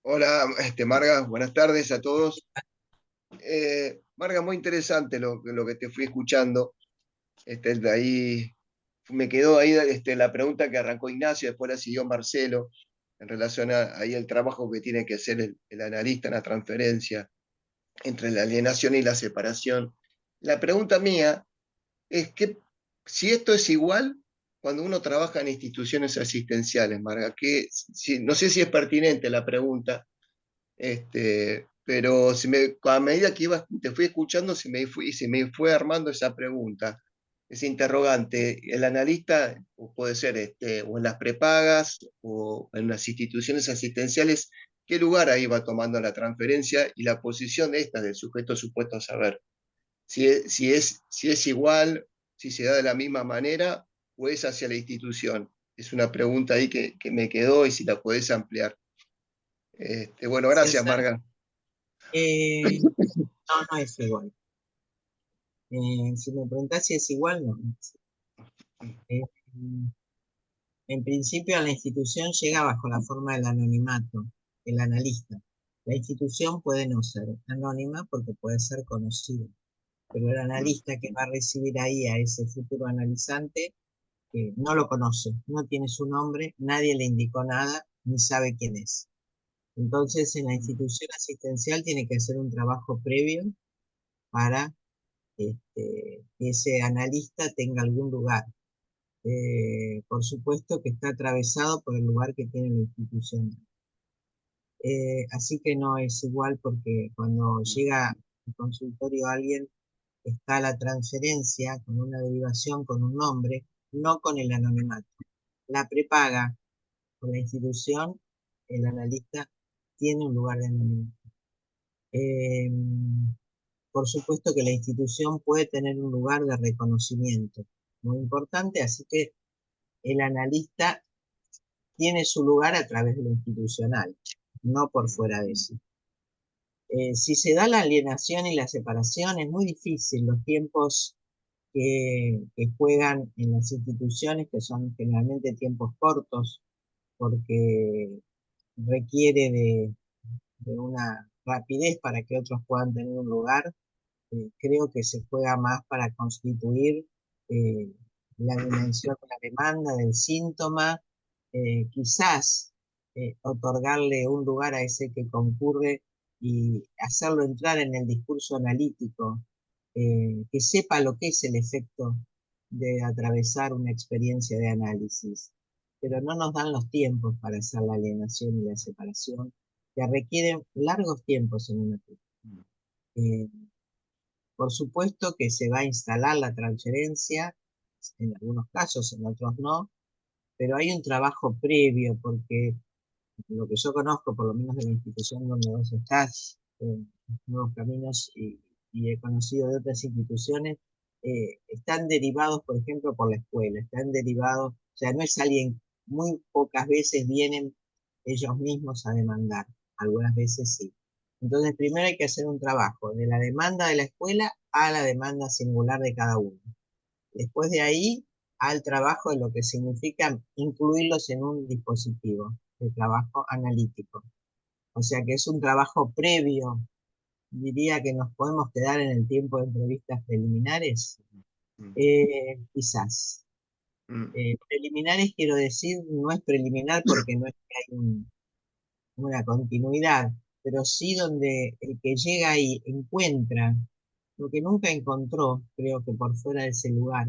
Hola, Marga, buenas tardes a todos. Marga, muy interesante lo que te fui escuchando. De ahí, me quedó ahí la pregunta que arrancó Ignacio, después la siguió Marcelo, en relación a ahí el trabajo que tiene que hacer el analista en la transferencia entre la alienación y la separación. La pregunta mía es que si esto es igual cuando uno trabaja en instituciones asistenciales, Marga, no sé si es pertinente la pregunta, pero a medida que te fui escuchando, se me fue armando esa pregunta, ese interrogante. El analista puede ser o en las prepagas o en las instituciones asistenciales, ¿qué lugar ahí va tomando la transferencia y la posición de esta del sujeto supuesto a saber? Si es igual, si se da de la misma manera o es hacia la institución. Es una pregunta ahí que me quedó y si la podés ampliar. Bueno,
Gracias,
gracias,
Sergio.
Marga.
No, no es igual. Si me preguntás si es igual, no. Eh, en principio la institución llega bajo la forma del anonimato, el analista. La institución puede no ser anónima porque puede ser conocida, pero el analista que va a recibir ahí a ese futuro analizante no lo conoce, no tiene su nombre, nadie le indicó nada, ni sabe quién es. Entonces, en la institución asistencial tiene que hacer un trabajo previo para que ese analista tenga algún lugar. Por supuesto que está atravesado por el lugar que tiene la institución. Así que no es igual porque cuando llega al consultorio alguien, está la transferencia con una derivación con un nombre, no con el anonimato. La prepaga con la institución, el analista tiene un lugar de anonimato. Por supuesto que la institución puede tener un lugar de reconocimiento muy importante, así que el analista tiene su lugar a través de lo institucional, no por fuera de eso. Si se da la alienación y la separación, es muy difícil. Los tiempos que juegan en las instituciones, que son generalmente tiempos cortos, porque requiere de una rapidez para que otros puedan tener un lugar, creo que se juega más para constituir la dimensión de la demanda, del síntoma, quizás otorgarle un lugar a ese que concurre y hacerlo entrar en el discurso analítico, que sepa lo que es el efecto de atravesar una experiencia de análisis. Pero no nos dan los tiempos para hacer la alienación y la separación, que requieren largos tiempos en una vida. Por supuesto que se va a instalar la transferencia, en algunos casos, en otros no, pero hay un trabajo previo porque lo que yo conozco, por lo menos de la institución donde vos estás, Nuevos Caminos, y he conocido de otras instituciones, están derivados, por ejemplo, por la escuela, están derivados, o sea, no es alguien, muy pocas veces vienen ellos mismos a demandar, algunas veces sí. Entonces, primero hay que hacer un trabajo de la demanda de la escuela a la demanda singular de cada uno. Después de ahí, al trabajo de lo que significa incluirlos en un dispositivo de trabajo analítico. O sea que es un trabajo previo. Diría que nos podemos quedar en el tiempo de entrevistas preliminares. Quizás. Preliminares quiero decir, no es preliminar porque no es que hay una continuidad, pero sí donde el que llega ahí encuentra lo que nunca encontró, creo que por fuera de ese lugar,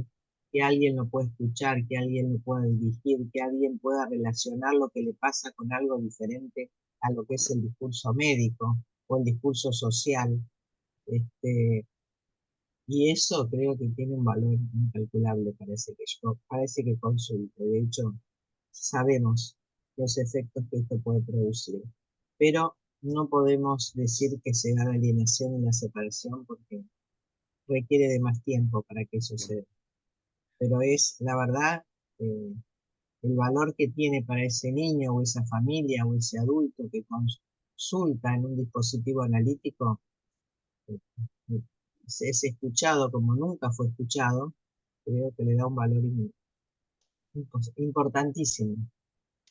que alguien lo pueda escuchar, que alguien lo pueda dirigir, que alguien pueda relacionar lo que le pasa con algo diferente a lo que es el discurso médico o el discurso social. Y eso creo que tiene un valor incalculable, parece que consulte. De hecho, sabemos los efectos que esto puede producir. Pero no podemos decir que se da la alienación y la separación porque requiere de más tiempo para que eso se dé. Pero es, la verdad, el valor que tiene para ese niño o esa familia o ese adulto que consulta en un dispositivo analítico, es escuchado como nunca fue escuchado, creo que le da un valor importantísimo.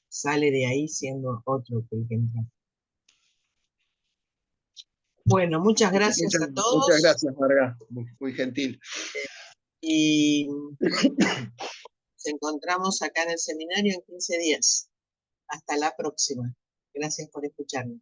Sale de ahí siendo otro que el que entra. Bueno, muchas gracias a todos.
Muchas gracias, Marga, muy gentil.
Y nos encontramos acá en el seminario en 15 días. Hasta la próxima. Gracias por escucharme.